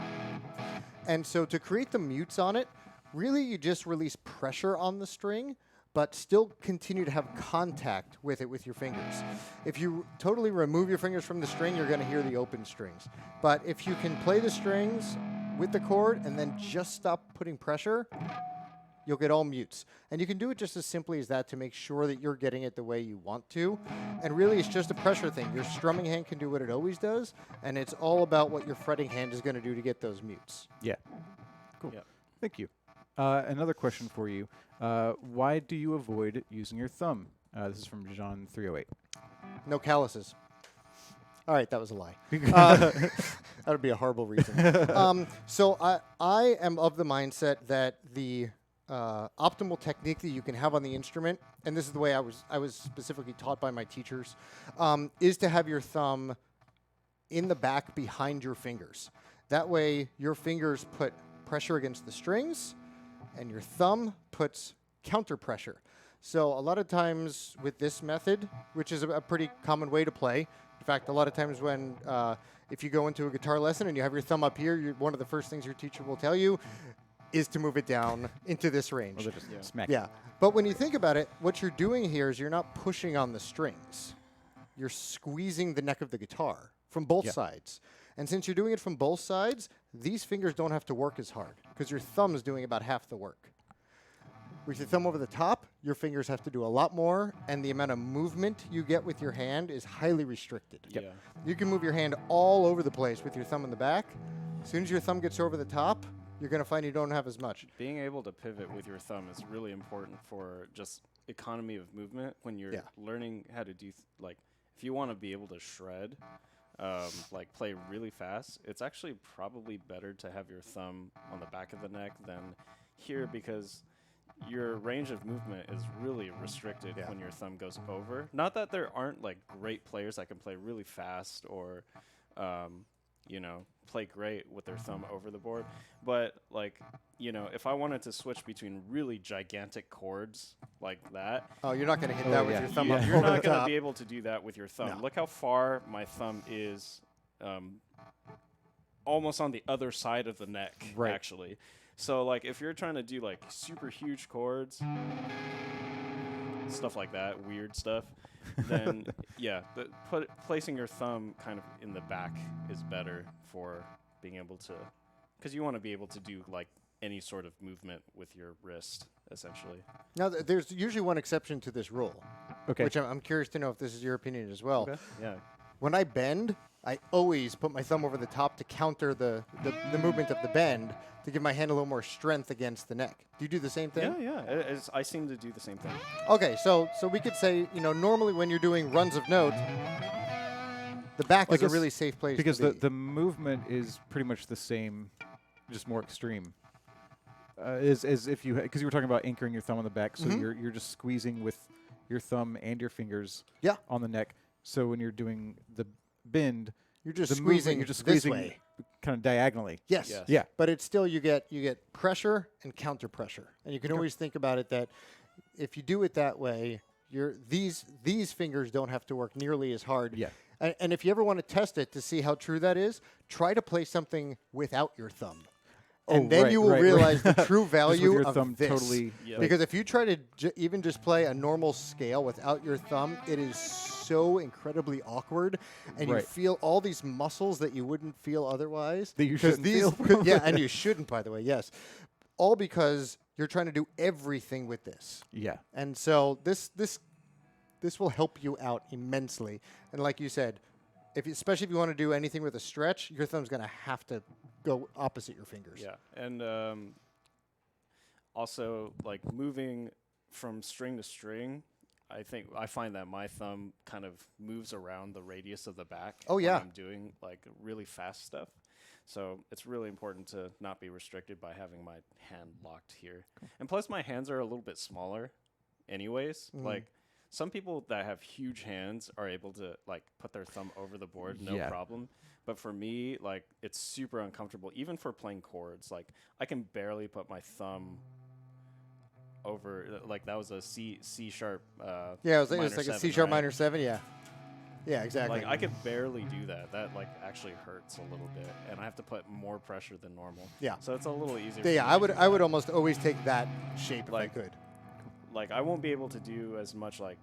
And so to create the mutes on it, really you just release pressure on the string, but still continue to have contact with it with your fingers. If you totally remove your fingers from the string, you're going to hear the open strings. But if you can play the strings with the chord and then just stop putting pressure, you'll get all mutes. And you can do it just as simply as that to make sure that you're getting it the way you want to. And really, it's just a pressure thing. Your strumming hand can do what it always does, and it's all about what your fretting hand is going to do to get those mutes. Yeah. Cool. Yep. Thank you. Another question for you. Why do you avoid using your thumb? This is from John 308. No calluses. All right, that was a lie. That would be a horrible reason. So I am of the mindset that the optimal technique that you can have on the instrument, and this is the way I was specifically taught by my teachers, is to have your thumb in the back behind your fingers. That way your fingers put pressure against the strings and your thumb puts counter pressure. So a lot of times with this method, which is a pretty common way to play, in fact, a lot of times when if you go into a guitar lesson and you have your thumb up here, one of the first things your teacher will tell you is to move it down into this range. Or they're just smack. Yeah, but when you think about it, what you're doing here is you're not pushing on the strings. You're squeezing the neck of the guitar from both sides. And since you're doing it from both sides, these fingers don't have to work as hard because your thumb is doing about half the work. With your thumb over the top, your fingers have to do a lot more, and the amount of movement you get with your hand is highly restricted. Yeah. You can move your hand all over the place with your thumb in the back. As soon as your thumb gets over the top, you're going to find you don't have as much. Being able to pivot with your thumb is really important for just economy of movement when you're learning how to do, like, if you want to be able to shred, like play really fast, it's actually probably better to have your thumb on the back of the neck than here because your range of movement is really restricted when your thumb goes over. Not that there aren't like great players that can play really fast or, you know, play great with their thumb over the board. But like, you know, if I wanted to switch between really gigantic chords like that. Oh, you're not going to hit that with your thumb up You're over not the going to top. be able to do that with your thumb. No. Look how far my thumb is almost on the other side of the neck, actually. So, like, if you're trying to do, like, super huge chords, stuff like that, weird stuff, then, placing your thumb kind of in the back is better for being able to, because you want to be able to do, like, any sort of movement with your wrist, essentially. Now, there's usually one exception to this rule, which I'm curious to know if this is your opinion as well. Okay. Yeah. When I bend, I always put my thumb over the top to counter the movement of the bend to give my hand a little more strength against the neck. Do you do the same thing? Yeah. I seem to do the same thing. Okay, so we could say, you know, normally when you're doing runs of note, the back is a really safe place because to be. the movement is pretty much the same, just more extreme. As if you, because you were talking about anchoring your thumb on the back, so you're just squeezing with your thumb and your fingers on the neck. So when you're doing the bend, you're just squeezing. You're just this squeezing way. kind of diagonally. Yes. Yeah. But it's still you get pressure and counter pressure, and you can always think about it that if you do it that way, these fingers don't have to work nearly as hard. Yeah. And if you ever want to test it to see how true that is, try to play something without your thumb. And then you will realize the true value your of thumb this. totally. Because if you try to even just play a normal scale without your thumb, it is so incredibly awkward, and you feel all these muscles that you wouldn't feel otherwise. That you shouldn't feel. Yeah, and you shouldn't, by the way, yes. All because you're trying to do everything with this. Yeah. And so this will help you out immensely. And like you said, especially if you want to do anything with a stretch, your thumb's going to have to go opposite your fingers. Yeah, and also like moving from string to string, I find that my thumb kind of moves around the radius of the back. Oh, yeah. when I'm doing like really fast stuff. So it's really important to not be restricted by having my hand locked here. And plus, my hands are a little bit smaller anyways. Like, some people that have huge hands are able to, like, put their thumb over the board, no problem. But for me, like, it's super uncomfortable, even for playing chords. Like, I can barely put my thumb over, like, that was a C sharp. Yeah, it was minor like a seven, C sharp right? minor 7. Yeah. Yeah, exactly. Like, I could barely do that. That, like, actually hurts a little bit, and I have to put more pressure than normal. Yeah. So it's a little easier. Yeah, for I me. would almost always take that shape Like, if I could. Like, I won't be able to do as much, like,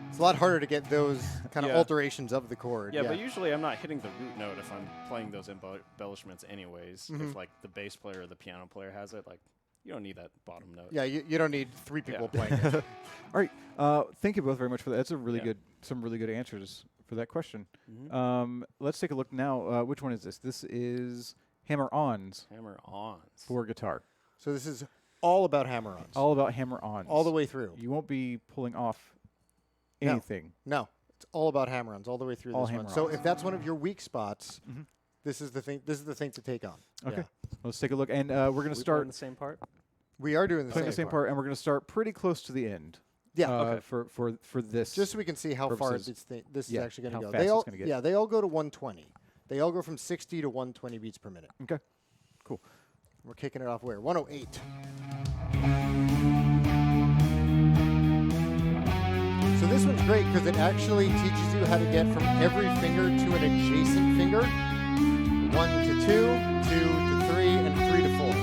It's a lot harder to get those kind of Yeah. alterations of the chord. yeah, but usually I'm not hitting the root note if I'm playing those embellishments anyways. If, like, the bass player or the piano player has it, like, you don't need that bottom note. Yeah, you don't need 3 people Yeah. playing it. All right. Thank you both very much for that. That's a really Yeah. some really good answers for that question. Mhm. Let's take a look now. Which one is this? This is hammer-ons Hammer-ons. for guitar. So this is all about hammer-ons. All about hammer-ons. All the way through. You won't be pulling off No. anything. No, it's all about hammer-ons all the way through All this one. So hammer-ons. if that's one of your weak spots, Mhm. this is the thing. This is the thing to take on. Okay. Yeah. Let's take a look. And we're going to We start playing the same part? We are doing playing the same part, and we're going to start pretty close to the end. Yeah. Okay. For this. Just so we can see how far purposes. this is Yeah, actually going how to go. fast They it's all, gonna get. yeah, they all go to 120. They all go from 60 to 120 beats per minute. Okay. Cool. We're kicking it off where? 108. So this one's great because it actually teaches you how to get from every finger to an adjacent finger. 1 to 2, 2 to 3, and 3 to 4.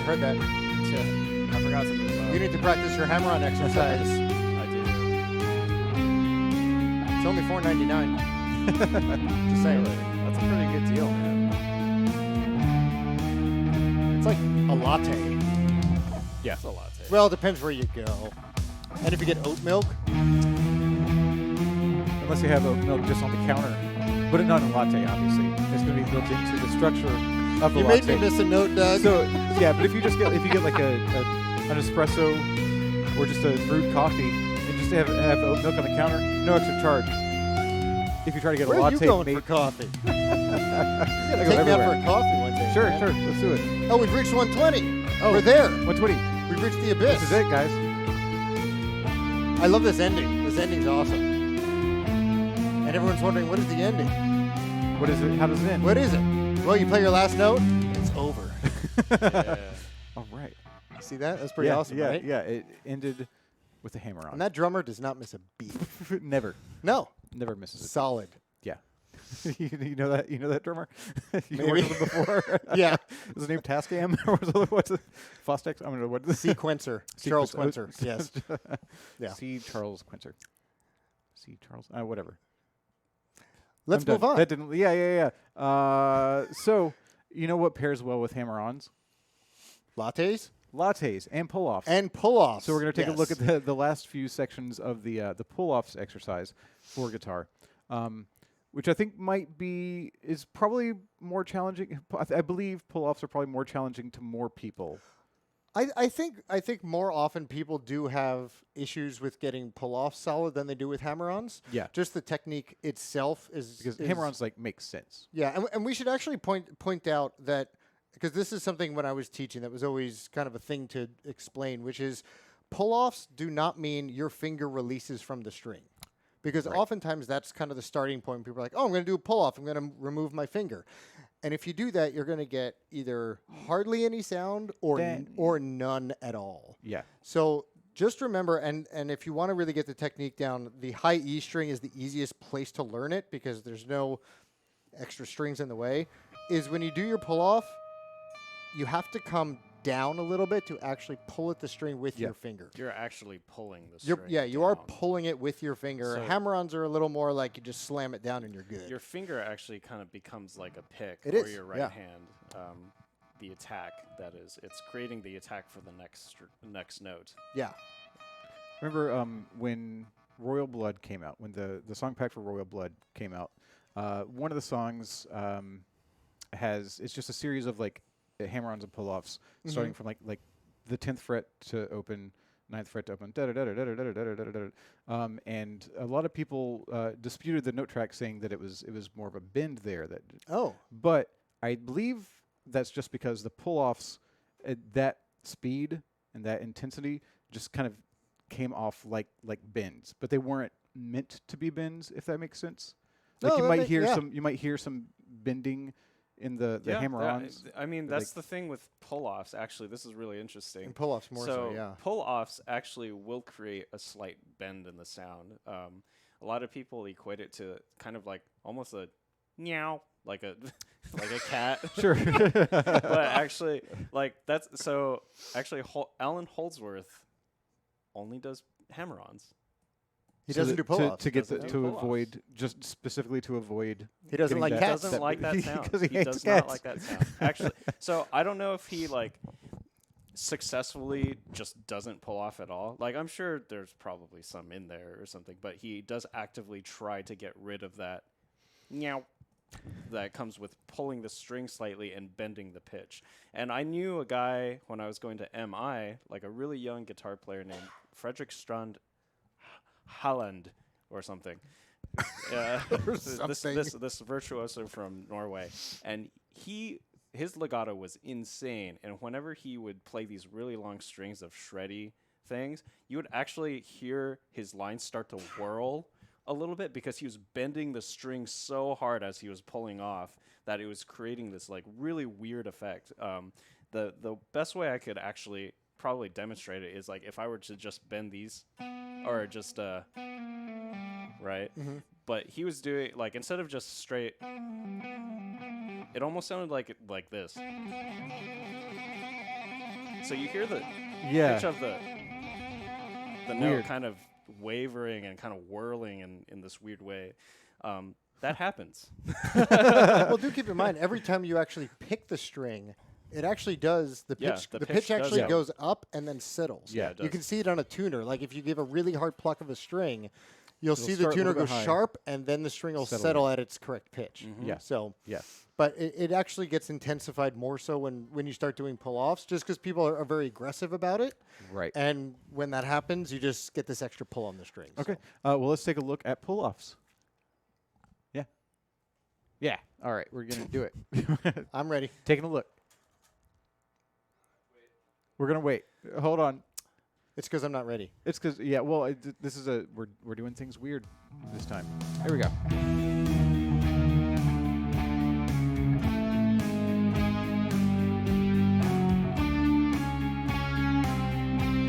Heard that. I forgot to move up. You need to practice your hammer-on exercise. I do. It's only $4.99. Just saying. That's a pretty good deal, man. It's like a latte. Yeah. That's a latte. Well, it depends where you go. And if you get oat milk, Unless you have oat milk just on the counter, but not in a latte, obviously. It's going to be built into the structure of the you latte. made me miss a note, Doug. So yeah, but if you get like an espresso or just a brewed coffee and just have oat milk on the counter, no extra charge. If you try to get Where a are latte you going made, for coffee? I Take go me out for everywhere. a coffee one day. Sure, man. sure, let's do it. Oh, we've reached 120. Oh. We're there. 120. We've reached the abyss. This is it, guys. I love this ending. This ending's awesome. And everyone's wondering, what is the ending? What is it? How does it end? What is it? Well, you play your last note, it's over. Yeah. All right. See that? That's pretty yeah, awesome, yeah, right? Yeah, it ended with a hammer on. And that drummer does not miss a beat. Never No. misses it. Solid. Yeah. you know that drummer? You Maybe. worked with him before? Yeah. Is his name Tascam? Or what's it? Fostex? I don't know what. Sequencer. Charles Sequencer. Quencer. Yes. Yeah. C. Charles Quencer. C. Charles. Whatever. Let's I'm move done. on. That didn't. Yeah. So you know what pairs well with hammer-ons? Lattes Lattes and pull-offs. and pull-offs. So we're going to take a look Yes. at the last few sections of the pull-offs exercise for guitar, which I think is probably more challenging. I believe pull-offs are probably more challenging to more people. I think more often people do have issues with getting pull-offs solid than they do with hammer-ons. Yeah. Just the technique itself is Because is- hammer-ons makes sense. Yeah, and we should actually point out that because this is something when I was teaching that was always kind of a thing to explain, which is pull-offs do not mean your finger releases from the string. Because oftentimes that's kind of the starting point. People are like, oh, I'm going to do a pull-off. I'm going to remove my finger. And if you do that, you're going to get either hardly any sound or none at all. Yeah. So just remember, and if you want to really get the technique down, the high E string is the easiest place to learn it because there's no extra strings in the way, is when you do your pull-off, you have to come down a little bit to actually pull at the string with your finger. You're actually pulling the string. You are down. pulling it with your finger. So- Hammer-ons are a little more like you just slam it down and you're good. Your finger actually kind of becomes like a pick It for is, your right yeah. hand. The attack, that is. It's creating the attack for the next note. Yeah. Remember when Royal Blood came out, when the song pack for Royal Blood came out, one of the songs, it's just a series of like hammer-ons and pull-offs, starting from like the 10th fret to open, 9th fret to open, and a lot of people disputed the note track, saying that it was more of a bend there. But I believe that's just because the pull-offs at that speed and that intensity just kind of came off like bends, but they weren't meant to be bends, if that makes sense. Like you might hear some bending in the hammer-ons. I mean, that's the thing with pull-offs. Actually, this is really interesting. And pull-offs more so, yeah. Pull-offs actually will create a slight bend in the sound. A lot of people equate it to kind of like almost a meow, like a like a cat. Sure. But actually, like that's so. Actually, Alan Holdsworth only does hammer-ons. He doesn't do pull-offs. To avoid, just specifically to avoid. He doesn't like cats. He doesn't like that sound. He does not like that sound. Actually, so I don't know if he like successfully just doesn't pull off at all. Like I'm sure there's probably some in there or something, but he does actively try to get rid of that meow that comes with pulling the string slightly and bending the pitch. And I knew a guy when I was going to MI, like a really young guitar player named Frederick Strand Halland or something. This virtuoso from Norway, and his legato was insane. And whenever he would play these really long strings of shreddy things, you would actually hear his lines start to whirl a little bit because he was bending the string so hard as he was pulling off that it was creating this like really weird effect. The best way I could actually probably demonstrate it is like if I were to just bend these or just right. But he was doing like instead of just straight, it almost sounded like this. So you hear the pitch of the note kind of wavering and kind of whirling in this weird way. That happens. Well, do keep in mind, every time you actually pick the string, it actually does the pitch. The pitch actually goes up and then settles. Yeah, you can see it on a tuner. Like if you give a really hard pluck of a string, you'll see the tuner go sharp, and then the string will settle at its correct pitch. Yeah. So but it actually gets intensified more so when you start doing pull-offs, just because people are very aggressive about it. Right. And when that happens, you just get this extra pull on the strings. Okay. Well, let's take a look at pull-offs. Yeah. Yeah. All right. We're going to do it. I'm ready. Taking a look. We're going to wait. Hold on. It's because I'm not ready. It's because, well, this is we're doing things weird this time. Here we go.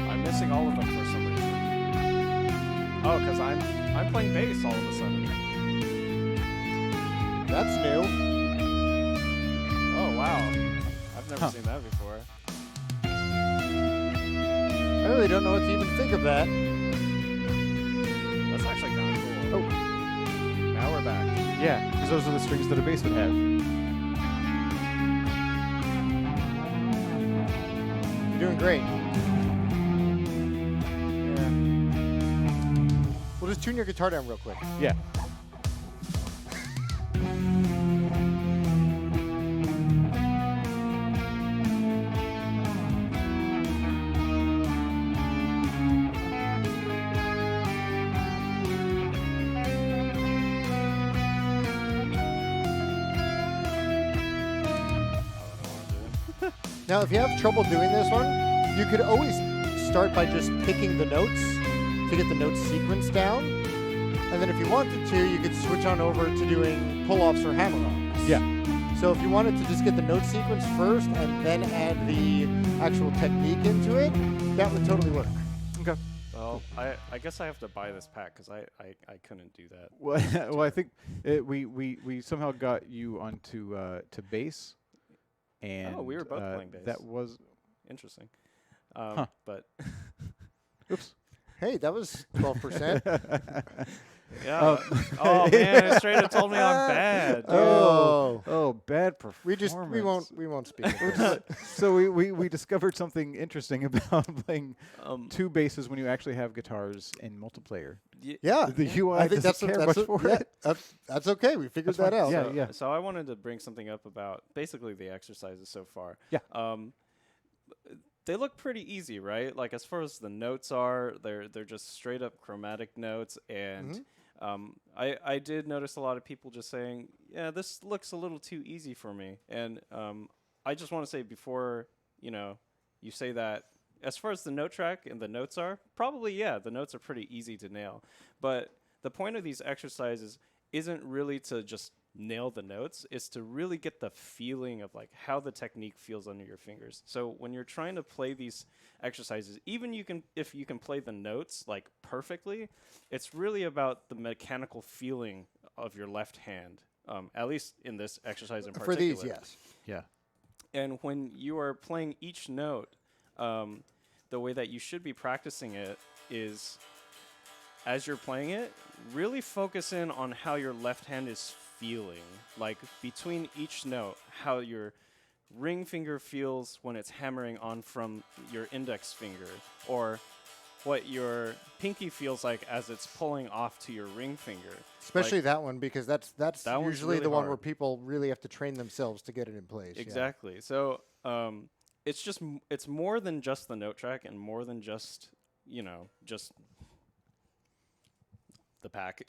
I'm missing all of them for some reason. Oh, because I'm playing bass all of a sudden. That's new. Oh, wow. I've never seen that before. I really don't know what to even think of that. That's actually kind of cool. Oh. Now we're back. Yeah, because those are the strings that a bass would have. You're doing great. Yeah. We'll just tune your guitar down real quick. Yeah. Now, if you have trouble doing this one, you could always start by just picking the notes to get the note sequence down. And then if you wanted to, you could switch on over to doing pull-offs or hammer-ons. Yeah. So if you wanted to just get the note sequence first and then add the actual technique into it, that would totally work. Okay. Well, I guess I have to buy this pack because I couldn't do that. Well, I think we somehow got you onto to bass. And we were both playing bass. That was interesting. But oops. Hey, that was 12%. Yeah. Oh man, it straight up told me I'm bad. Dude. Oh, bad performance. We won't speak. About it. So we discovered something interesting about playing two basses when you actually have guitars in multiplayer. Yeah, The UI I think doesn't care much for it. That's okay. We figured that out. Yeah. So I wanted to bring something up about basically the exercises so far. Yeah. They look pretty easy, right? Like as far as the notes are, they're just straight up chromatic notes, and I did notice a lot of people just saying, yeah, this looks a little too easy for me, and I just want to say before you say that, as far as the note track and the notes are, probably the notes are pretty easy to nail, but the point of these exercises isn't really to just nail the notes, is to really get the feeling of like how the technique feels under your fingers. So when you're trying to play these exercises, even if you can play the notes like perfectly, it's really about the mechanical feeling of your left hand, at least in this exercise in particular. For these, yes. Yeah. And when you are playing each note, the way that you should be practicing it is, as you're playing it, really focus in on how your left hand is feeling. Like between each note, how your ring finger feels when it's hammering on from your index finger, or what your pinky feels like as it's pulling off to your ring finger. Especially that one, because that's that one's usually really the one hard. where people really have to train themselves to get it in place. yeah. Exactly. So it's more than just the note track, and more than just just the pack.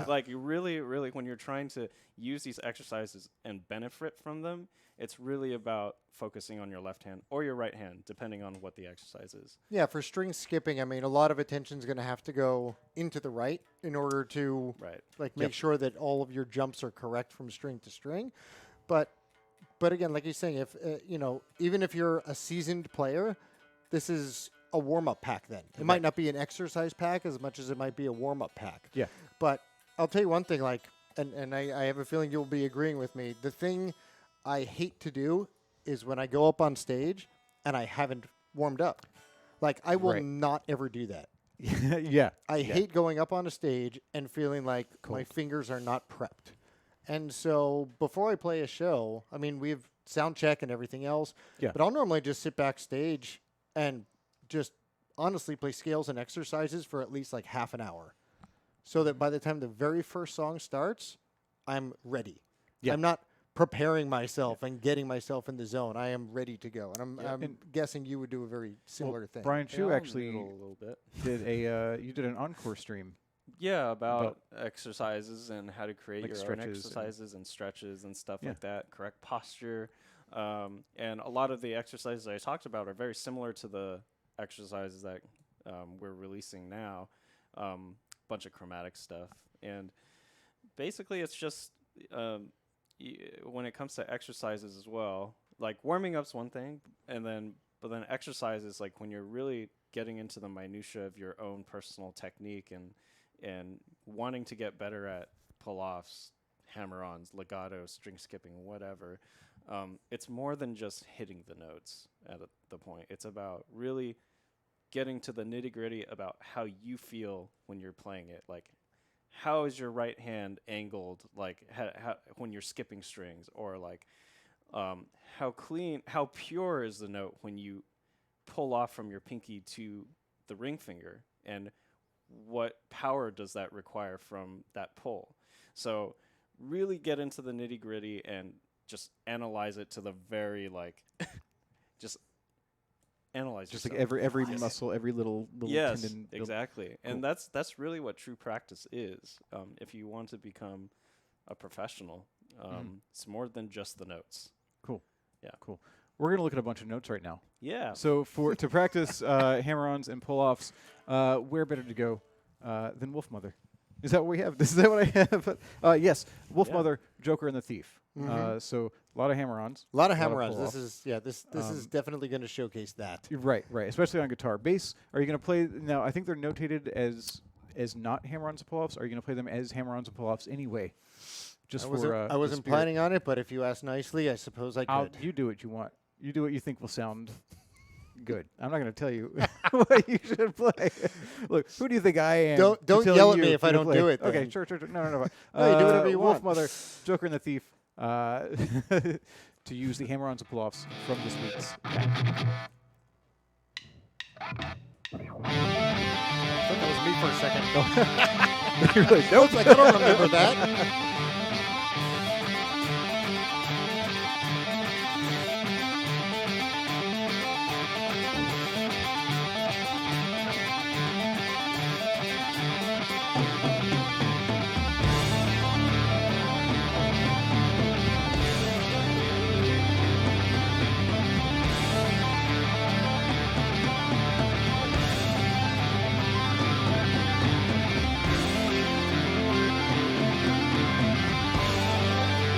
like you really when you're trying to use these exercises and benefit from them, it's really about focusing on your left hand or your right hand, depending on what the exercise is. Yeah, for string skipping, I mean, a lot of attention is going to have to go into the right in order to make sure that all of your jumps are correct from string to string. But again, like you're saying, if even if you're a seasoned player, this is a warm-up pack then. It might not be an exercise pack as much as it might be a warm-up pack. Yeah. But I'll tell you one thing, and I have a feeling you'll be agreeing with me. The thing I hate to do is when I go up on stage and I haven't warmed up. Like, I will not ever do that. Yeah. I hate going up on a stage and feeling like my fingers are not prepped. And so before I play a show, I mean, we have sound check and everything else. Yeah. But I'll normally just sit backstage and just honestly play scales and exercises for at least like half an hour, so that by the time the very first song starts, I'm ready. Yeah. I'm not preparing myself and getting myself in the zone. I am ready to go. And I'm guessing you would do a very similar thing. Brian Chu I'll actually noodle a little bit. you did an encore stream. Yeah, about exercises and how to create like your own stretches exercises and stretches and stuff Yeah. like that, correct posture. And a lot of the exercises I talked about are very similar to the exercises that we're releasing now. Bunch of chromatic stuff. And basically it's just when it comes to exercises as well, like warming up's one thing, but then exercises, like when you're really getting into the minutia of your own personal technique and wanting to get better at pull-offs, hammer-ons, legato, string skipping, whatever. It's more than just hitting the notes at the point. It's about really getting to the nitty-gritty about how you feel when you're playing it. Like, how is your right hand angled, like how when you're skipping strings, or like how clean, how pure is the note when you pull off from your pinky to the ring finger, and what power does that require from that pull? So really get into the nitty-gritty and just analyze it to the very just analyze Just yourself. like every muscle, every little Yes, tendon. exactly. And that's really what true practice is. If you want to become a professional, it's more than just the notes. Cool. Yeah. Cool. We're going to look at a bunch of notes right now. Yeah. So to practice hammer-ons and pull-offs, where better to go than Wolfmother? Is that what we have? Is that what I have? Yes, Wolfmother, Joker, and the Thief. So a lot of hammer-ons. A lot of hammer-ons. pull-offs. This is definitely going to showcase that. Right, especially on guitar. Bass, are you going to play now? I think they're notated as not hammer-ons and pull-offs. Are you going to play them as hammer-ons and pull-offs anyway? Just I wasn't planning on it, but if you ask nicely, I suppose I could. You do what you want. You do what you think will sound Good. I'm not going to tell you what you should play. Look, who do you think I am? Don't to tell yell at you me if I to don't play? do it, Okay, then. sure. No. No, you do whatever you want. Wolf Mother, Joker and the Thief, to use the hammer-ons and pull-offs from this week's pack. I thought that was me for a second. You're like, I nope. was like, I don't remember that.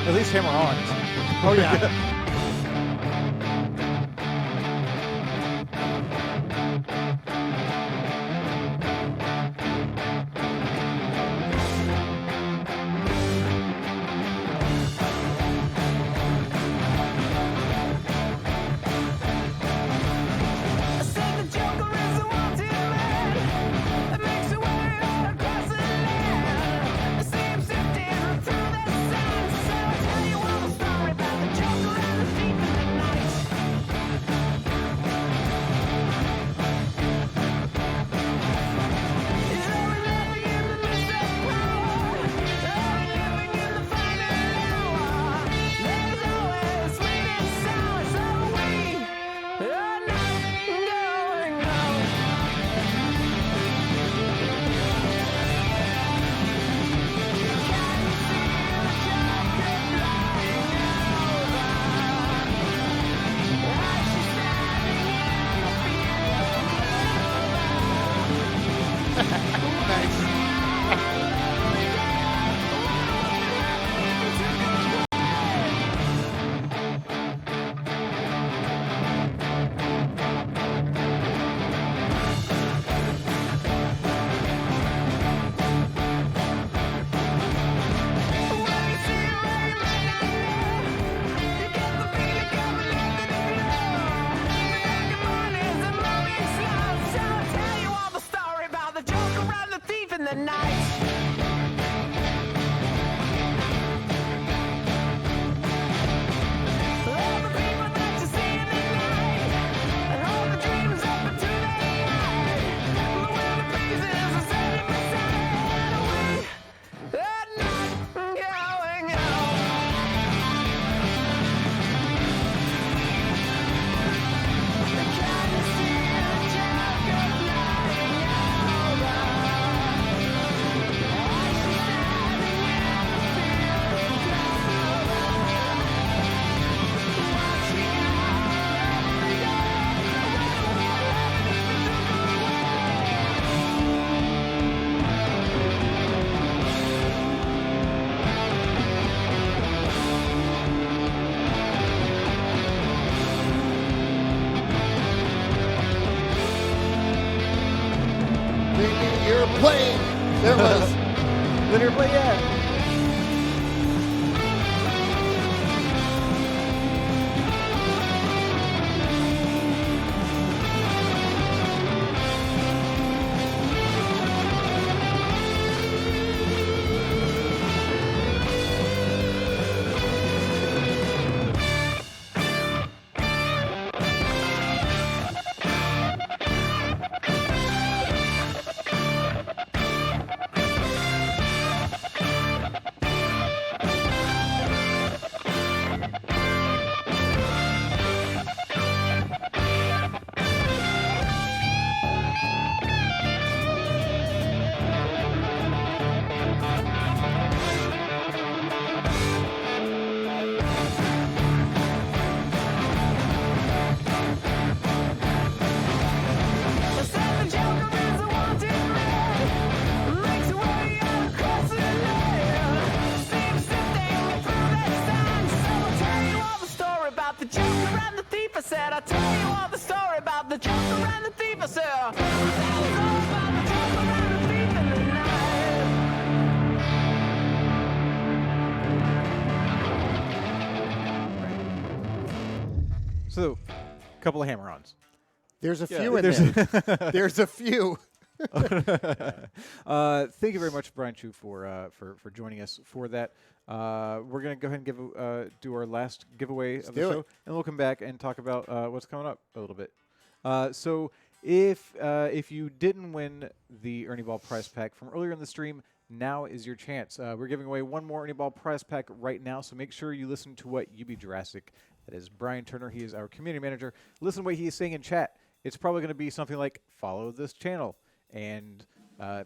At least hammer-ons. Oh, yeah. Linear plane. There it was. Linear play, yeah. So, a couple of hammer-ons. There's a few in there. There's a few. Thank you very much, Brian Chu, for joining us for that. We're going to go ahead and do our last giveaway of the show, and we'll come back and talk about what's coming up a little bit. So if you didn't win the Ernie Ball prize pack from earlier in the stream, now is your chance. We're giving away one more Ernie Ball prize pack right now, so make sure you listen to what UB Jurassic, that is Brian Turner, he is our community manager, listen to what he is saying in chat. It's probably going to be something like, follow this channel, and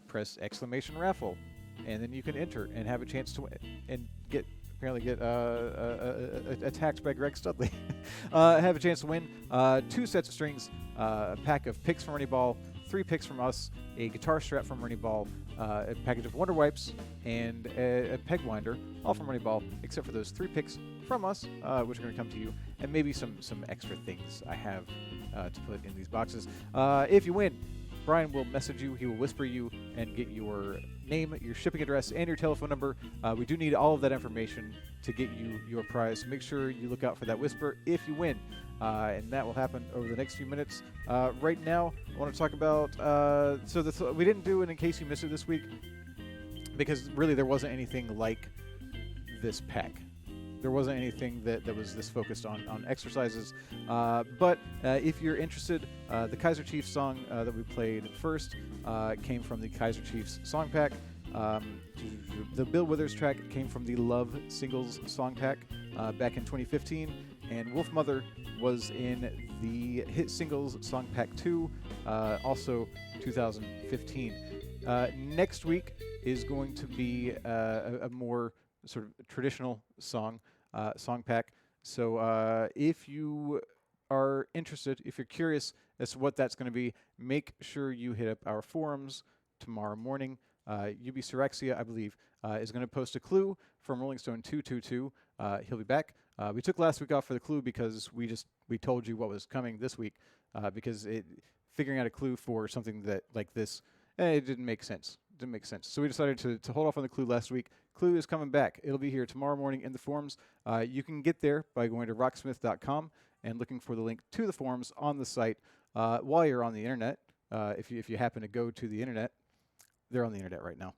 press exclamation raffle, and then you can enter and have a chance to win and get attacked by Greg Studley. Have a chance to win 2 sets of strings, a pack of picks from Ernie Ball, 3 picks from us, a guitar strap from Ernie Ball, a package of Wonder Wipes, and a peg winder, all from Ernie Ball, except for those 3 picks from us, which are going to come to you, and maybe some extra things I have to put in these boxes. If you win, Brian will message you, he will whisper you, and get your name, your shipping address, and your telephone number. We do need all of that information to get you your prize. So make sure you look out for that whisper if you win. And that will happen over the next few minutes. Right now, I want to talk about... we didn't do it in case you missed it this week, because really there wasn't anything like this pack. There wasn't anything that was this focused on exercises. But if you're interested, the Kaiser Chiefs song that we played first came from the Kaiser Chiefs song pack. The Bill Withers track came from the Love Singles song pack back in 2015. And Wolf Mother was in the Hit Singles song pack 2, also 2015. Next week is going to be a more sort of traditional song pack. So if you are interested, if you're curious as to what that's going to be, make sure you hit up our forums tomorrow morning. Ubisoft, I believe, is going to post a clue from Rolling Stone 222. He'll be back. We took last week off for the clue because we told you what was coming this week, because figuring out a clue for something that like this, it didn't make sense. So we decided to hold off on the clue last week. Clue is coming back. It'll be here tomorrow morning in the forums. You can get there by going to rocksmith.com and looking for the link to the forums on the site while you're on the internet. If you happen to go to the internet, they're on the internet right now.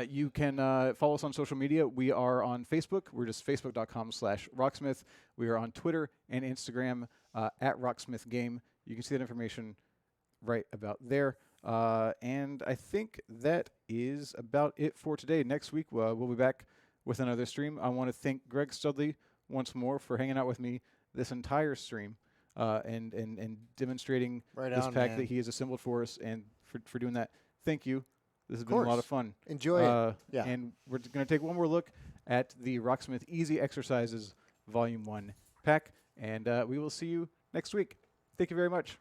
You can follow us on social media. We are on Facebook. We're just facebook.com/Rocksmith. We are on Twitter and Instagram at RocksmithGame. You can see that information right about there. And I think that is about it for today. Next week, we'll be back with another stream. I want to thank Greg Studley once more for hanging out with me this entire stream and demonstrating this pack that he has assembled for us, and for doing that. Thank you. This has been a lot of fun. Enjoy it. Yeah. And we're going to take one more look at the Rocksmith Easy Exercises Volume 1 pack, and we will see you next week. Thank you very much.